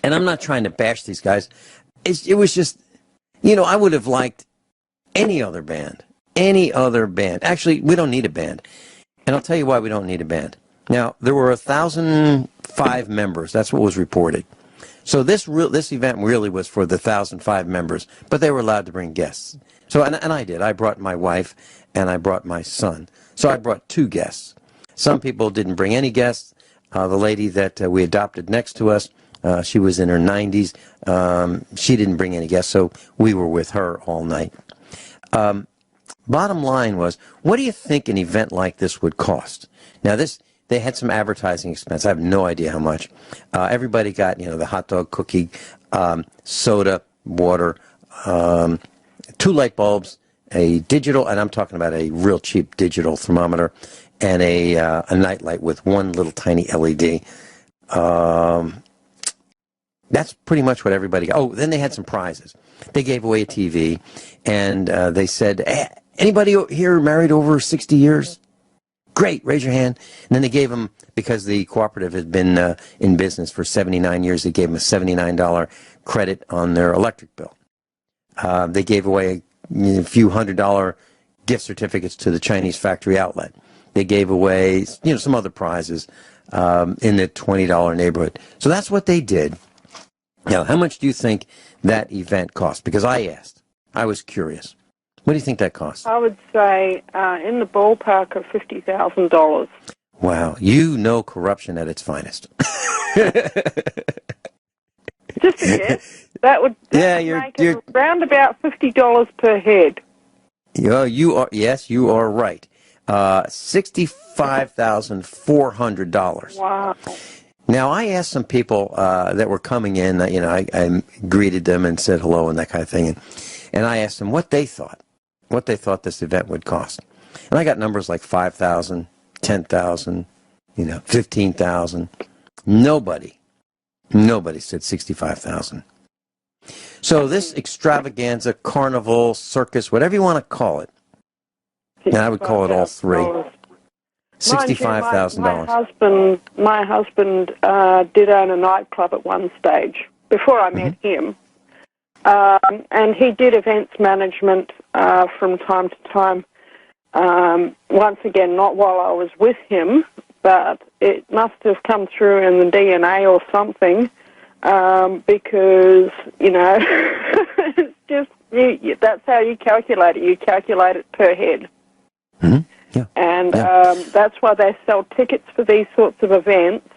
I'm not trying to bash these guys. It was just, I would have liked any other band. Actually, we don't need a band. And I'll tell you why we don't need a band. Now, there were 1,005 members. That's what was reported. So this event really was for the 1,005 members, but they were allowed to bring guests. So, and I did. I brought my wife, and I brought my son. So I brought 2 guests. Some people didn't bring any guests. The lady that we adopted next to us, she was in her 90s. She didn't bring any guests, so we were with her all night. Bottom line was, what do you think an event like this would cost? Now, they had some advertising expense. I have no idea how much. Everybody got, the hot dog, cookie, soda, water, 2 light bulbs, a digital, and I'm talking about a real cheap digital thermometer, and a night light with 1 little tiny LED. That's pretty much what everybody got. Oh, then they had some prizes. They gave away a TV, and they said, "Hey, anybody here married over 60 years? Great, raise your hand." And then they gave them, because the cooperative had been in business for 79 years, they gave them a $79 credit on their electric bill. They gave away a few $100 gift certificates to the Chinese factory outlet. They gave away, some other prizes in the $20 neighborhood. So that's what they did. Now, how much do you think that event cost? Because I asked. I was curious. What do you think that cost? I would say in the ballpark of $50,000. Wow. Corruption at its finest. Just a guess. That would make it around about $50 per head. Yes, you are right. $65,400. Wow. Now, I asked some people that were coming in, I greeted them and said hello and that kind of thing, and I asked them what they thought this event would cost. And I got numbers like $5,000, $10,000, $15,000. Nobody said $65,000. So this extravaganza, carnival, circus, whatever you want to call it, and I would call it all 3. $65,000. My husband did own a nightclub at one stage before I met him, and he did events management from time to time. Once again, not while I was with him, but it must have come through in the DNA or something, because it's just that's how you calculate it. You calculate it per head. Mm-hmm. Yeah. And that's why they sell tickets for these sorts of events.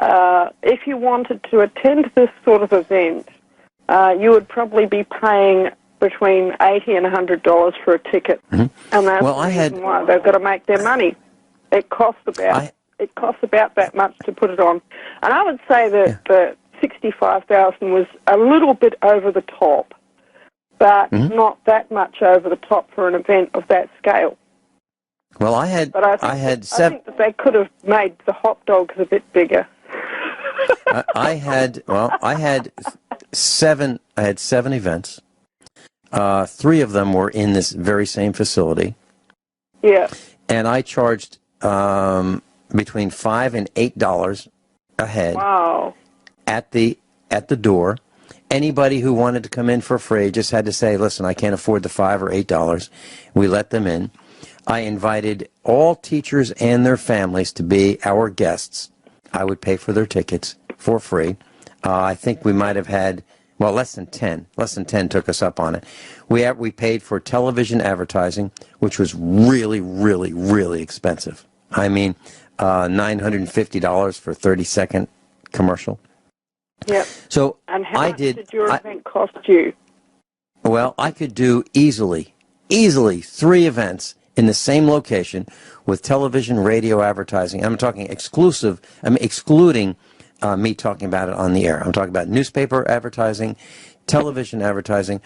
If you wanted to attend this sort of event, you would probably be paying between $80 and $100 for a ticket. And that's the reason why they've got to make their money. It costs about that much to put it on. And I would say that the $65,000 was a little bit over the top, but not that much over the top for an event of that scale. Well, I think that they could have made the hot dogs a bit bigger. I had 7 events. 3 of them were in this very same facility. Yeah. And I charged between $5 and $8 a head. Wow. At the door. Anybody who wanted to come in for free just had to say, listen, I can't afford the $5 or $8. We let them in. I invited all teachers and their families to be our guests. I would pay for their tickets for free. I think we might have had, well, less than 10. Less than 10 took us up on it. We paid for television advertising, which was really, really, really expensive. I mean, $950 for a 30-second commercial. Yep. So and how much did your event cost you? Well, I could do easily 3 events in the same location with television, radio advertising. I'm talking excluding me talking about it on the air. I'm talking about newspaper advertising, television advertising,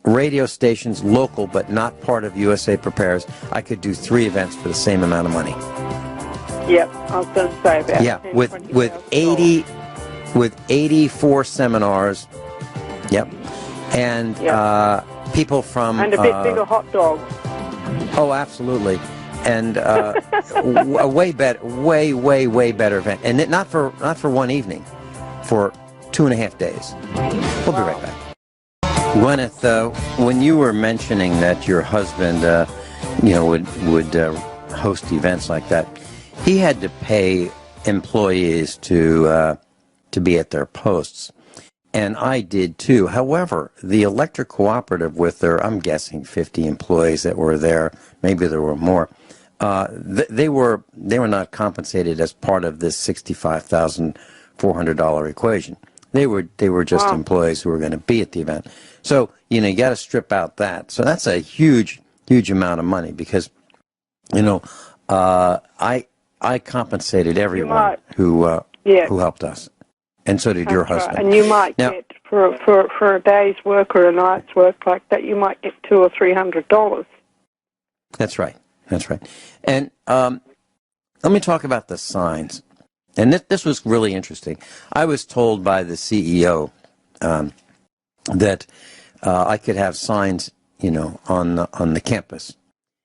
radio stations, local but not part of USA Prepares. I could do 3 events for the same amount of money. Yep, I was going to say that. Yeah, with 84 seminars. Yep. And people from... And a bit bigger hot dogs. Oh, absolutely. And a way better event. And not for one evening, for 2.5 days. We'll be right back. Guineith, when you were mentioning that your husband, would host events like that, he had to pay employees to be at their posts. And I did too. However, the electric cooperative with their, I'm guessing 50 employees that were there, maybe there were more, they were not compensated as part of this $65,400 equation. They were just employees who were going to be at the event. So, you got to strip out that. So that's a huge amount of money because, I compensated everyone who helped us. And so did your husband. Right. And you might get, for a day's work or a night's work like that, you might get $200 or $300. That's right. And let me talk about the signs. And this was really interesting. I was told by the CEO that I could have signs, on the campus.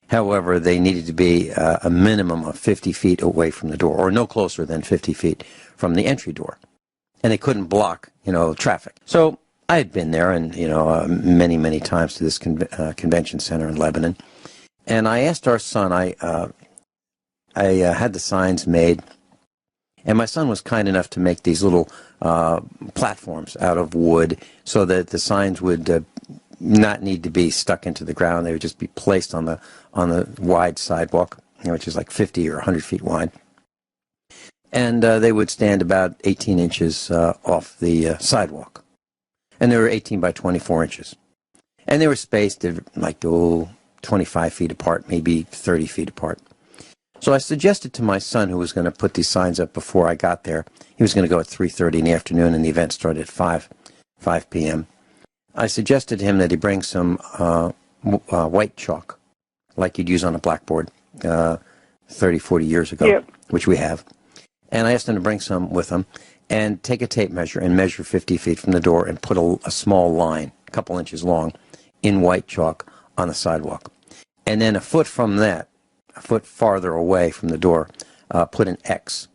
However, they needed to be a minimum of 50 feet away from the door, or no closer than 50 feet from the entry door. And they couldn't block, traffic. So I had been there, and many, many times to this convention center in Lebanon. And I asked our son. I had the signs made, and my son was kind enough to make these little platforms out of wood, so that the signs would not need to be stuck into the ground. They would just be placed on the wide sidewalk, which is like 50 or 100 feet wide. And they would stand about 18 inches off the sidewalk. And they were 18 by 24 inches. And they were spaced like 25 feet apart, maybe 30 feet apart. So I suggested to my son, who was going to put these signs up before I got there, he was going to go at 3:30 in the afternoon, and the event started at 5 p.m. I suggested to him that he bring some white chalk, like you'd use on a blackboard 30, 40 years ago, which we have. And I asked him to bring some with him and take a tape measure and measure 50 feet from the door and put a small line, a couple inches long, in white chalk on the sidewalk. And then a foot from that, a foot farther away from the door, put an X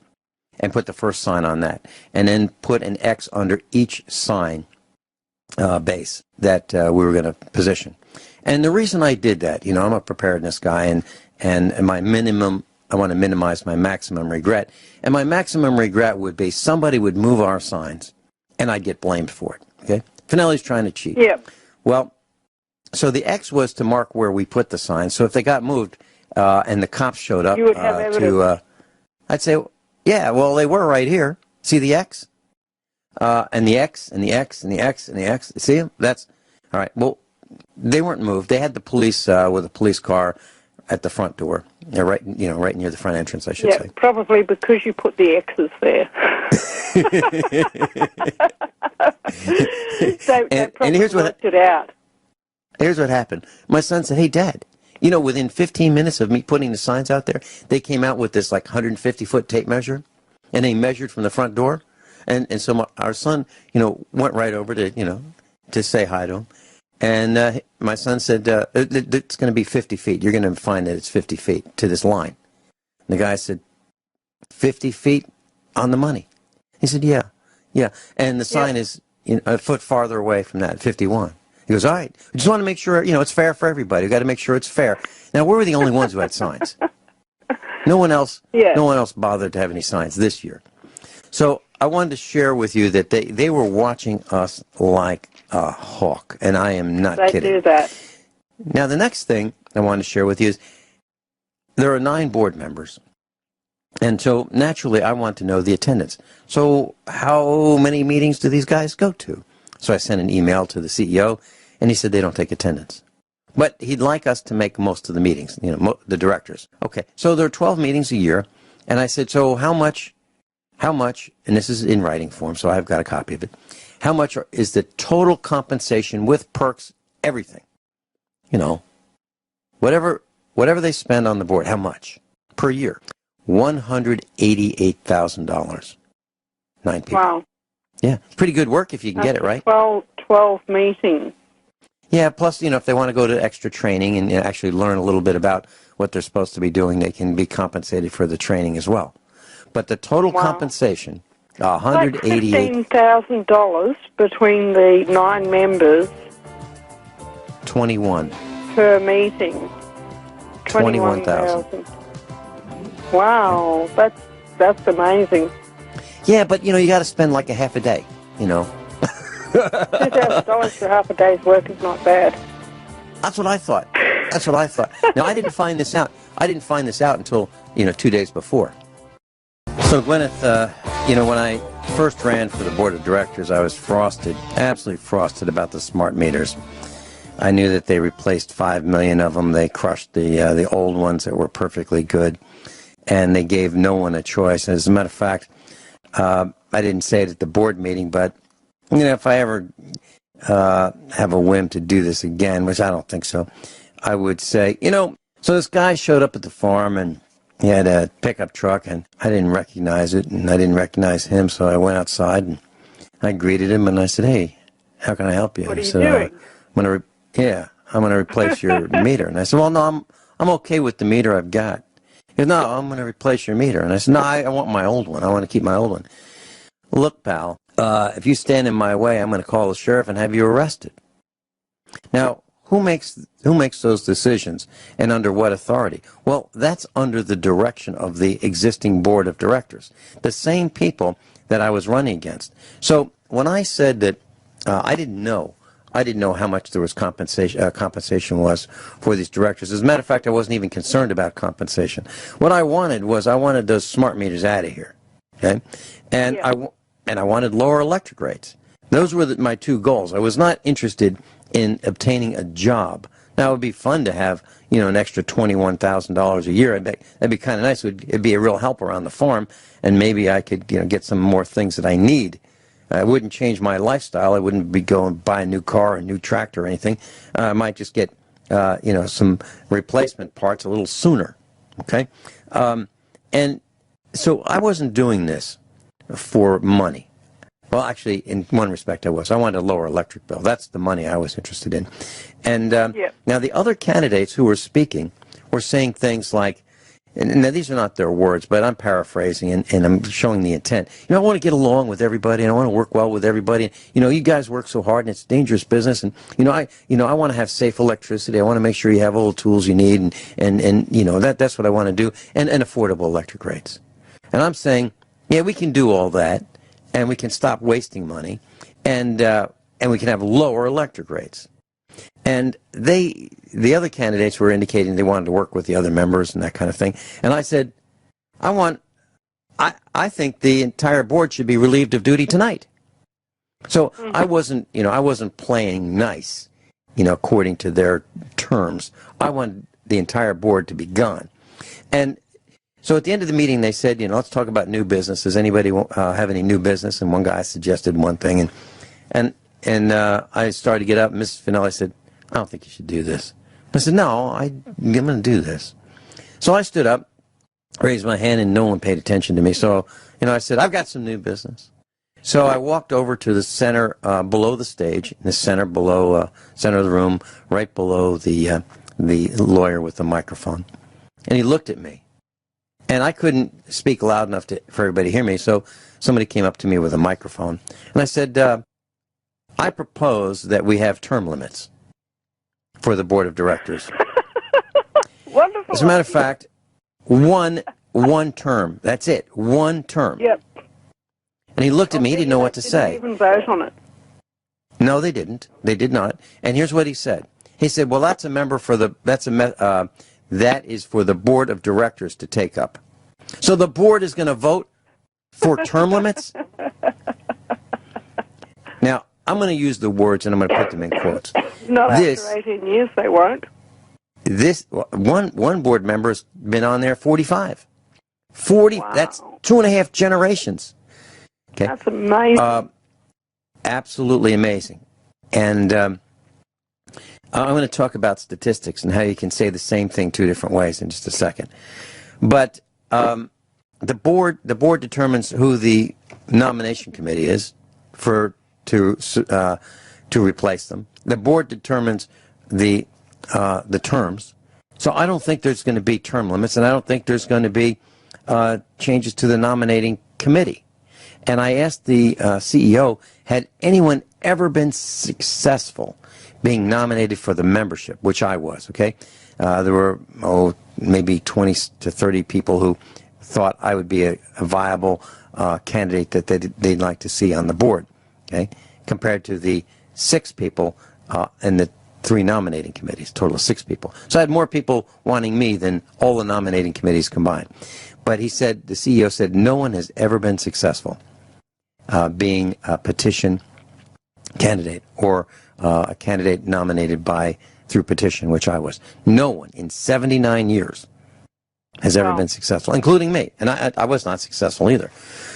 and put the first sign on that. And then put an X under each sign base that we were going to position. And the reason I did that, I'm a preparedness guy, and my minimum, I want to minimize my maximum regret. And my maximum regret would be somebody would move our signs, and I'd get blamed for it. Okay, Finelli's trying to cheat. Yeah. Well, so the X was to mark where we put the signs. So if they got moved and the cops showed up, you would have evidence. I'd say, yeah, well, they were right here. See the X? and the X, and the X, and the X, and the X. See them? That's all right. Well, they weren't moved. They had the police with a police car at the front door. They're right, right near the front entrance, I should say. Probably because you put the X's there. And here's what worked it out. Here's what happened. My son said, "Hey, Dad, within 15 minutes of me putting the signs out there, they came out with this like 150-foot tape measure, and they measured from the front door, and so our son, went right over to say hi to him, and my son said, it's going to be 50 feet. You're going to find that it's 50 feet to this line." And the guy said, 50 feet on the money. He said, yeah, and the sign is a foot farther away from that, 51. He goes, all right, we just want to make sure, it's fair for everybody. We've got to make sure it's fair. Now, we were the only ones who had signs. No one else bothered to have any signs this year. So I wanted to share with you that they were watching us like a hawk, and I am not kidding. They do that. Now, the next thing I wanted to share with you is there are 9 board members. And so, naturally, I want to know the attendance. So, how many meetings do these guys go to? So I sent an email to the CEO, and he said they don't take attendance. But he'd like us to make most of the meetings, the directors. Okay, so there are 12 meetings a year, and I said, so how much, and this is in writing form, so I've got a copy of it, how much is the total compensation with perks, everything? Whatever they spend on the board, how much per year? $188,000. 9 people. Wow. Yeah, pretty good work if you can get it, right? 12 meetings. Yeah, plus, if they want to go to extra training and actually learn a little bit about what they're supposed to be doing, they can be compensated for the training as well. But the total compensation, $188,000. $15,000 between the 9 members. 21. Per meeting. 21,000. Wow, that's amazing. Yeah, but you got to spend like a half a day. $2,000 for half a day's work is not bad. That's what I thought. Now I didn't find this out. Until 2 days before. So Guineith, when I first ran for the board of directors, I was absolutely frosted about the smart meters. I knew that they replaced 5 million of them. They crushed the old ones that were perfectly good, and they gave no one a choice. As a matter of fact, I didn't say it at the board meeting, but if I ever have a whim to do this again, which I don't think so, I would say, so this guy showed up at the farm, and he had a pickup truck, and I didn't recognize it, and I didn't recognize him, so I went outside, and I greeted him, and I said, hey, how can I help you? What are you doing? I'm going to replace your meter. And I said, well, no, I'm okay with the meter I've got. He said, no, I'm going to replace your meter. And I said, no, I want my old one. I want to keep my old one. Look, pal, if you stand in my way, I'm going to call the sheriff and have you arrested. Now, who makes those decisions and under what authority? Well, that's under the direction of the existing board of directors, the same people that I was running against. So when I said that I didn't know how much there was compensation was for these directors. As a matter of fact, I wasn't even concerned about compensation. What I wanted those smart meters out of here, okay? And I wanted lower electric rates. Those were my 2 goals. I was not interested in obtaining a job. Now, it would be fun to have, an extra $21,000 a year. That'd be kind of nice. It'd be a real help around the farm, and maybe I could, get some more things that I need. It wouldn't change my lifestyle. I wouldn't be going to buy a new car, a new tractor or anything. I might just get, some replacement parts a little sooner, okay? And so I wasn't doing this for money. Well, actually, in one respect I was. I wanted a lower electric bill. That's the money I was interested in. And now the other candidates who were speaking were saying things like, and now these are not their words, but I'm paraphrasing and I'm showing the intent. I want to get along with everybody, and I want to work well with everybody. You guys work so hard, and it's a dangerous business. And I want to have safe electricity. I want to make sure you have all the tools you need, and that's what I want to do, and affordable electric rates. And I'm saying, yeah, we can do all that, and we can stop wasting money, and we can have lower electric rates. And the other candidates were indicating they wanted to work with the other members and that kind of thing. And I said, I think the entire board should be relieved of duty tonight. So I wasn't playing nice, according to their terms. I wanted the entire board to be gone. And so at the end of the meeting, they said, let's talk about new business. Does anybody have any new business? And one guy suggested one thing. And I started to get up, and Mrs. Finelli said, I don't think you should do this. I said, no, I'm going to do this. So I stood up, raised my hand, and no one paid attention to me. So, I said, I've got some new business. So I walked over to the center, below the stage, in the center of the room, right below the lawyer with the microphone. And he looked at me. And I couldn't speak loud enough for everybody to hear me, so somebody came up to me with a microphone. And I said, I propose that we have term limits for the board of directors. Wonderful. As a matter of fact, one term. That's it. One term. Yep. And he looked at me. He didn't know what to say. They didn't even vote on it. No, they didn't. They did not. And here's what he said. He said, "Well, that is for the board of directors to take up. So the board is going to vote for term limits." Now, I'm going to use the words and I'm going to put them in quotes. Not after 18 years, they won't. This one board member has been on there 45. 40. Wow. That's 2.5 generations. Okay. That's amazing. Absolutely amazing. And I'm going to talk about statistics and how you can say the same thing two different ways in just a second. But the board determines who the nomination committee is to replace them. The board determines the terms. So I don't think there's going to be term limits, and I don't think there's going to be changes to the nominating committee. And I asked the CEO, had anyone ever been successful being nominated for the membership, which I was, okay? There were, maybe 20 to 30 people who thought I would be a viable candidate that they'd like to see on the board, okay? Compared to the 6 people in the 3 nominating committees, total of 6 people. So I had more people wanting me than all the nominating committees combined. But the CEO said, no one has ever been successful being a petition candidate or a candidate nominated through petition, which I was. No one in 79 years has ever been successful, including me. And I was not successful either.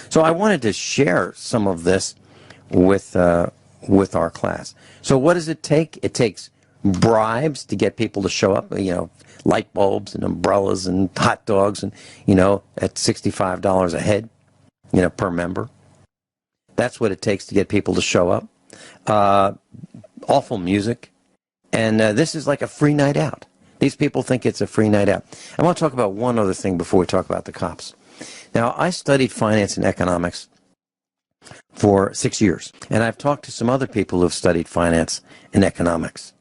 So I wanted to share some of this with our class. So what does it take? It takes bribes to get people to show up, light bulbs and umbrellas and hot dogs and, at $65 a head, per member. That's what it takes to get people to show up. Awful music. And this is like a free night out. These people think it's a free night out. I want to talk about one other thing before we talk about the cops. Now, I studied finance and economics for 6 years. And I've talked to some other people who have studied finance and economics.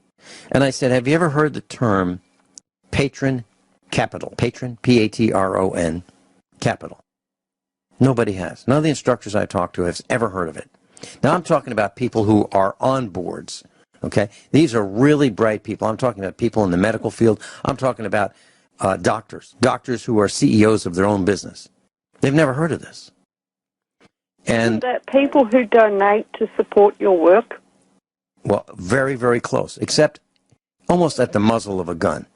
And I said, have you ever heard the term patron capital? Patron, P-A-T-R-O-N, capital. Nobody has. None of the instructors I talked to have ever heard of it. Now, I'm talking about people who are on boards, okay? These are really bright people. I'm talking about people in the medical field. I'm talking about doctors who are CEOs of their own business. They've never heard of this. And that people who donate to support your work? Well, very, very close, except almost at the muzzle of a gun.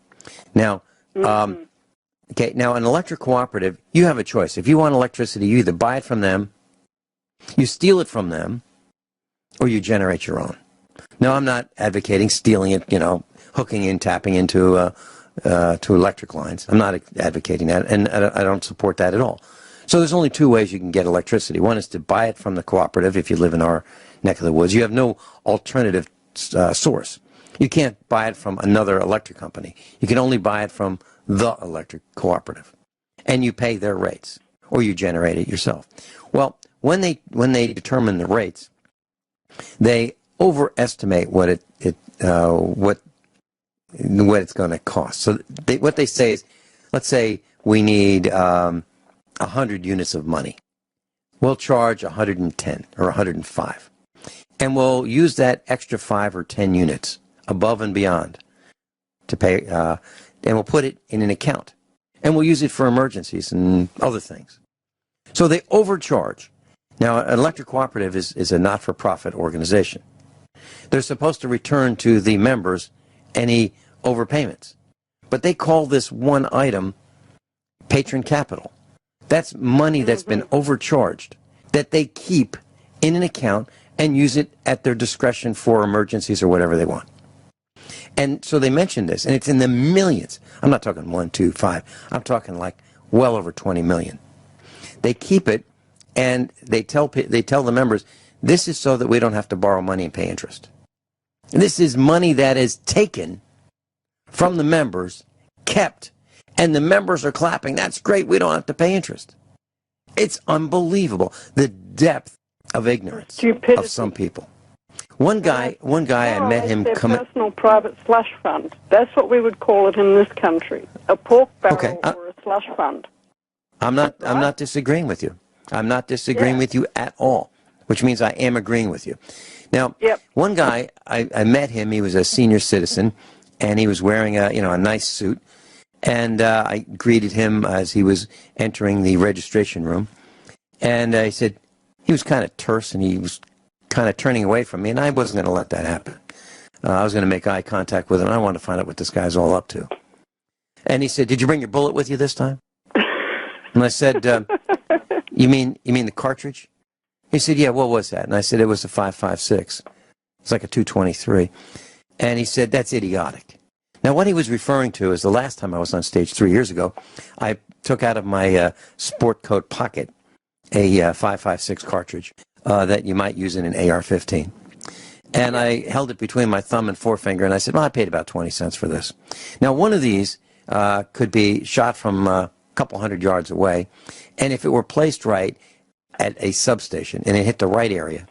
Now, okay, now an electric cooperative, you have a choice. If you want electricity, you either buy it from them, you steal it from them, or you generate your own. Now, I'm not advocating stealing it, hooking in, tapping into to electric lines. I'm not advocating that, and I don't support that at all. So there's only 2 ways you can get electricity. One is to buy it from the cooperative if you live in our neck of the woods. You have no alternative source. You can't buy it from another electric company. You can only buy it from the electric cooperative. And you pay their rates, or you generate it yourself. Well, when they determine the rates, they overestimate what it's going to cost. So what they say is, let's say we need 100 units of money. We'll charge 110 or 105. And we'll use that extra 5 or 10 units above and beyond to pay, and we'll put it in an account. And we'll use it for emergencies and other things. So they overcharge. Now, an electric cooperative is a not-for-profit organization. They're supposed to return to the members any overpayments. But they call this one item patron capital. That's money that's been overcharged that they keep in an account and use it at their discretion for emergencies or whatever they want. And so they mentioned this, and it's in the millions. I'm not talking 1, 2, 5. I'm talking like well over 20 million. They keep it, and they tell the members, this is so that we don't have to borrow money and pay interest. This is money that is taken from the members, kept, and the members are clapping. That's great. We don't have to pay interest. It's unbelievable, the depth of ignorance Stupidity. of some people. One guy, I met him come. Personal private slush fund. That's what we would call it in this country. A pork barrel or a slush fund. I'm not disagreeing with you. I'm not disagreeing with you at all, which means I am agreeing with you. Now, one guy, I met him. He was a senior citizen, and he was wearing a nice suit. And I greeted him as he was entering the registration room. And he said, he was kind of terse, and he was kind of turning away from me, and I wasn't going to let that happen. I was going to make eye contact with him. I wanted to find out what this guy's all up to. And he said, did you bring your bullet with you this time? And I said, you mean the cartridge? He said, yeah, what was that? And I said, it was a 5.56. It's like a 223. And he said, that's idiotic. Now, what he was referring to is the last time I was on stage 3 years ago, I took out of my sport coat pocket a 5.56 cartridge that you might use in an AR-15. And I held it between my thumb and forefinger, and I said, well, I paid about 20 cents for this. Now, one of these could be shot from a couple hundred yards away, and if it were placed right at a substation and it hit the right area,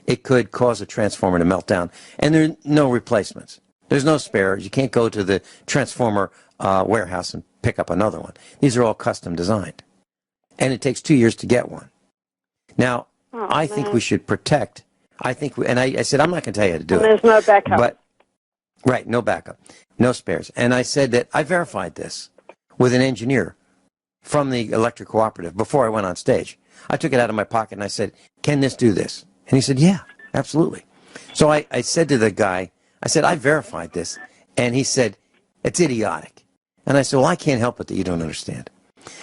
it could cause a transformer to melt down. And there are no replacements. There's no spares. You can't go to the transformer warehouse and pick up another one. These are all custom designed. And it takes 2 years to get one. Now, I think we should protect. I said, I'm not going to tell you how to do it. There's no backup. Right, no backup. No spares. And I said that I verified this with an engineer from the electric cooperative before I went on stage. I took it out of my pocket and I said, can this do this? And he said, yeah, absolutely. So I said to the guy, I said, I verified this. And he said, it's idiotic. And I said, well, I can't help it that you don't understand.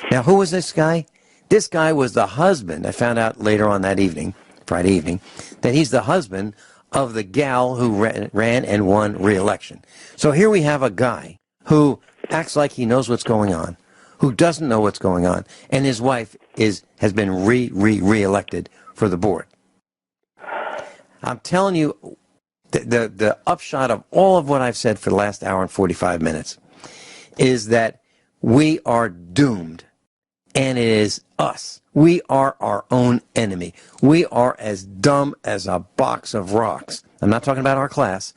Now, who was this guy? This guy was the husband. I found out later on that evening, Friday evening, that he's the husband of the gal who ran and won re-election. So here we have a guy who acts like he knows what's going on, who doesn't know what's going on, and his wife has been re-elected for the board. I'm telling you, the upshot of all of what I've said for the last hour and 45 minutes is that we are doomed, and it is us. We are our own enemy. We are as dumb as a box of rocks. I'm not talking about our class.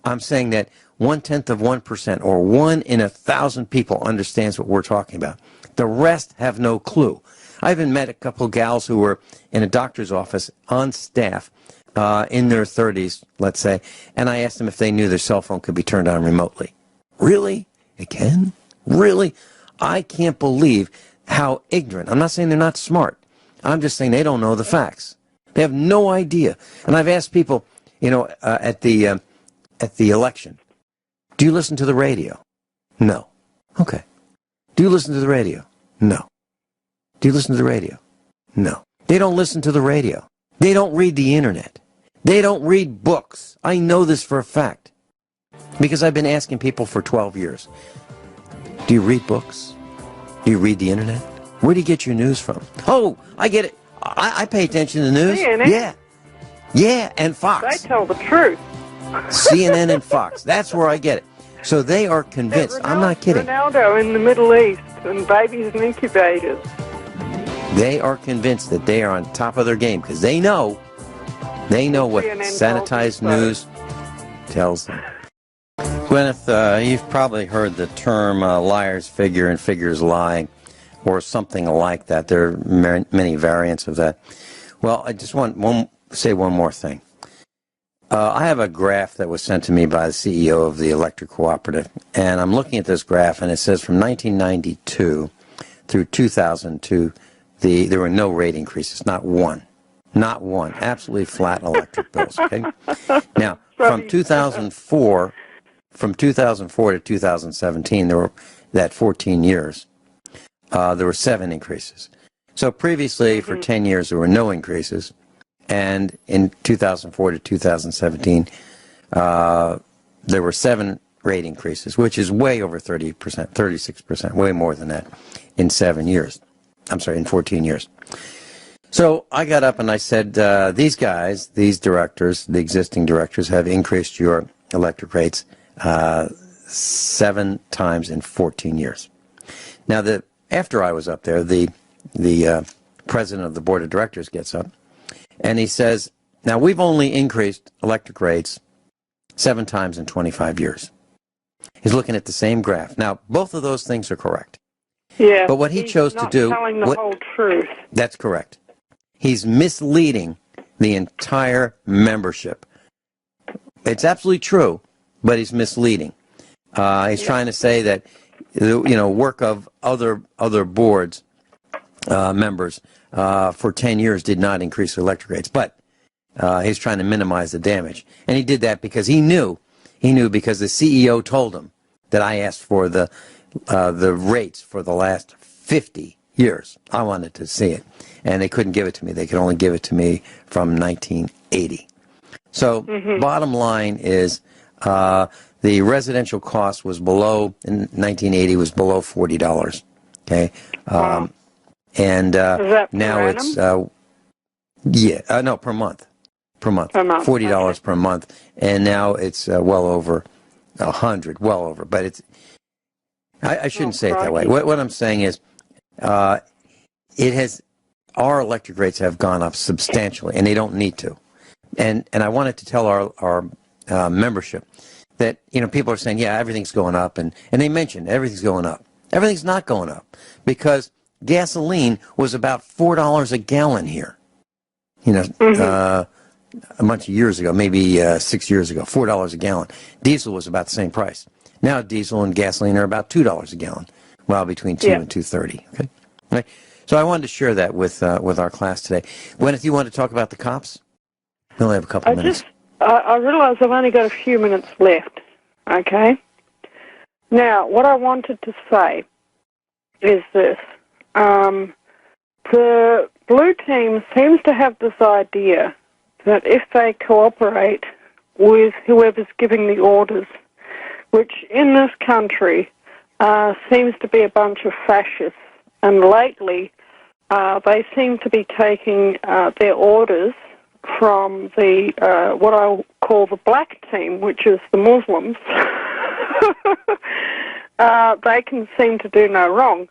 I'm saying that 0.1% or 1 in 1,000 people understands what we're talking about. The rest have no clue. I even met a couple of gals who were in a doctor's office on staff in their 30s, let's say, and I asked them if they knew their cell phone could be turned on remotely. Really? It can? Really? I can't believe how ignorant. I'm not saying they're not smart. I'm just saying they don't know the facts. They have no idea. And I've asked people, at the election, do you listen to the radio? No. Okay. Do you listen to the radio? No. Do you listen to the radio? No. They don't listen to the radio. They don't read the internet. They don't read books. I know this for a fact because I've been asking people for 12 years. Do you read books? Do you read the internet? Where do you get your news from? Oh, I get it. I pay attention to the news. CNN. Yeah. Yeah, and Fox. They tell the truth. CNN and Fox. That's where I get it. So they are convinced. I'm not kidding. Ronaldo in the Middle East and babies in incubators. They are convinced that they are on top of their game because they know what sanitized news tells them. Gwyneth, you've probably heard the term liars figure and figures lie, or something like that. There are many variants of that. Well, I just want to say one more thing. I have a graph that was sent to me by the CEO of the electric cooperative, and I'm looking at this graph, and it says from 1992 through 2002, there were no rate increases, not one. Not one. Absolutely flat electric bills. Okay. Now, from 2004 to 2017, there were that 14 years. There were 7 increases. So previously, for 10 years, there were no increases. And in 2004 to 2017, there were 7 rate increases, which is way over 30%, 36%, way more than that in 7 years. I'm sorry, in 14 years. So I got up and I said, these guys, these directors, the existing directors, have increased your electric rates 7 times in 14 years. Now, after I was up there, the president of the board of directors gets up and he says, now we've only increased electric rates 7 times in 25 years. He's looking at the same graph. Now, both of those things are correct. Yeah, but what he chose to do... He's not telling the whole truth. That's correct. He's misleading the entire membership. It's absolutely true, but he's misleading. He's trying to say that, work of other boards members for 10 years did not increase electric rates, but he's trying to minimize the damage. And he did that because he knew because the CEO told him that I asked for the rates for the last 50 years. I wanted to see it, and they couldn't give it to me. They could only give it to me from 1980. So bottom line is the residential cost was below, in 1980, was below $40. Okay? And now it's, no, per month. Per month. $40 per month. And now it's well over 100, well over. But it's, I shouldn't say it that way. What I'm saying is, our electric rates have gone up substantially, and they don't need to. And I wanted to tell our membership that, people are saying, yeah, everything's going up, and they mentioned everything's going up. Everything's not going up because gasoline was about $4 a gallon here. A bunch of years ago, maybe 6 years ago, $4 a gallon. Diesel was about the same price. Now diesel and gasoline are about $2 a gallon, between $2 and $2.30. Okay, right. So I wanted to share that with our class today. Gwyneth, you want to talk about the cops? We only have a couple minutes. I realize I've only got a few minutes left. Okay. Now, what I wanted to say is this: the blue team seems to have this idea that if they cooperate with whoever's giving the orders, which in this country seems to be a bunch of fascists, and lately they seem to be taking their orders from the what I call the black team, which is the Muslims. They can seem to do no wrong.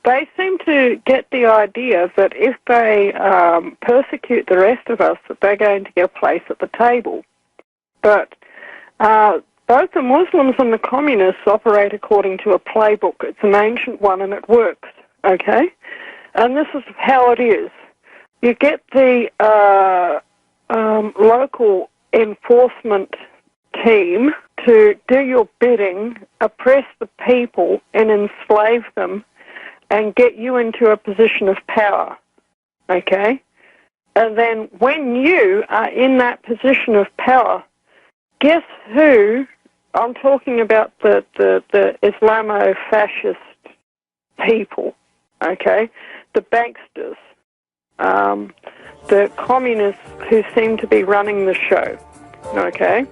They seem to get the idea that if they persecute the rest of us, that they're going to get a place at the table. But both the Muslims and the communists operate according to a playbook. It's an ancient one, and it works, okay? And this is how it is. You get the local enforcement team to do your bidding, oppress the people and enslave them, and get you into a position of power, okay? And then when you are in that position of power, guess who? I'm talking about the Islamo-fascist people, okay? The banksters, the communists who seem to be running the show, okay?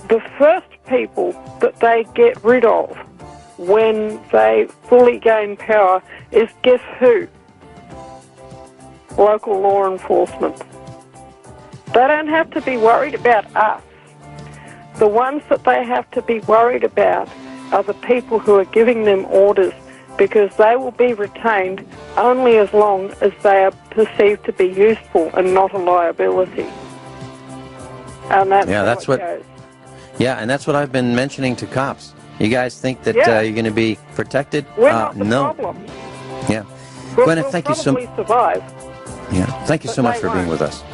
The first people that they get rid of when they fully gain power is, guess who? Local law enforcement. They don't have to be worried about us. The ones that they have to be worried about are the people who are giving them orders, because they will be retained only as long as they are perceived to be useful and not a liability. And that's what it goes. Yeah, and that's what I've been mentioning to cops. You guys think that you're going to be protected? We're not the problem. Yeah. We'll Gwyneth, thank you so much. Survive. Yeah, thank you so much for being with us.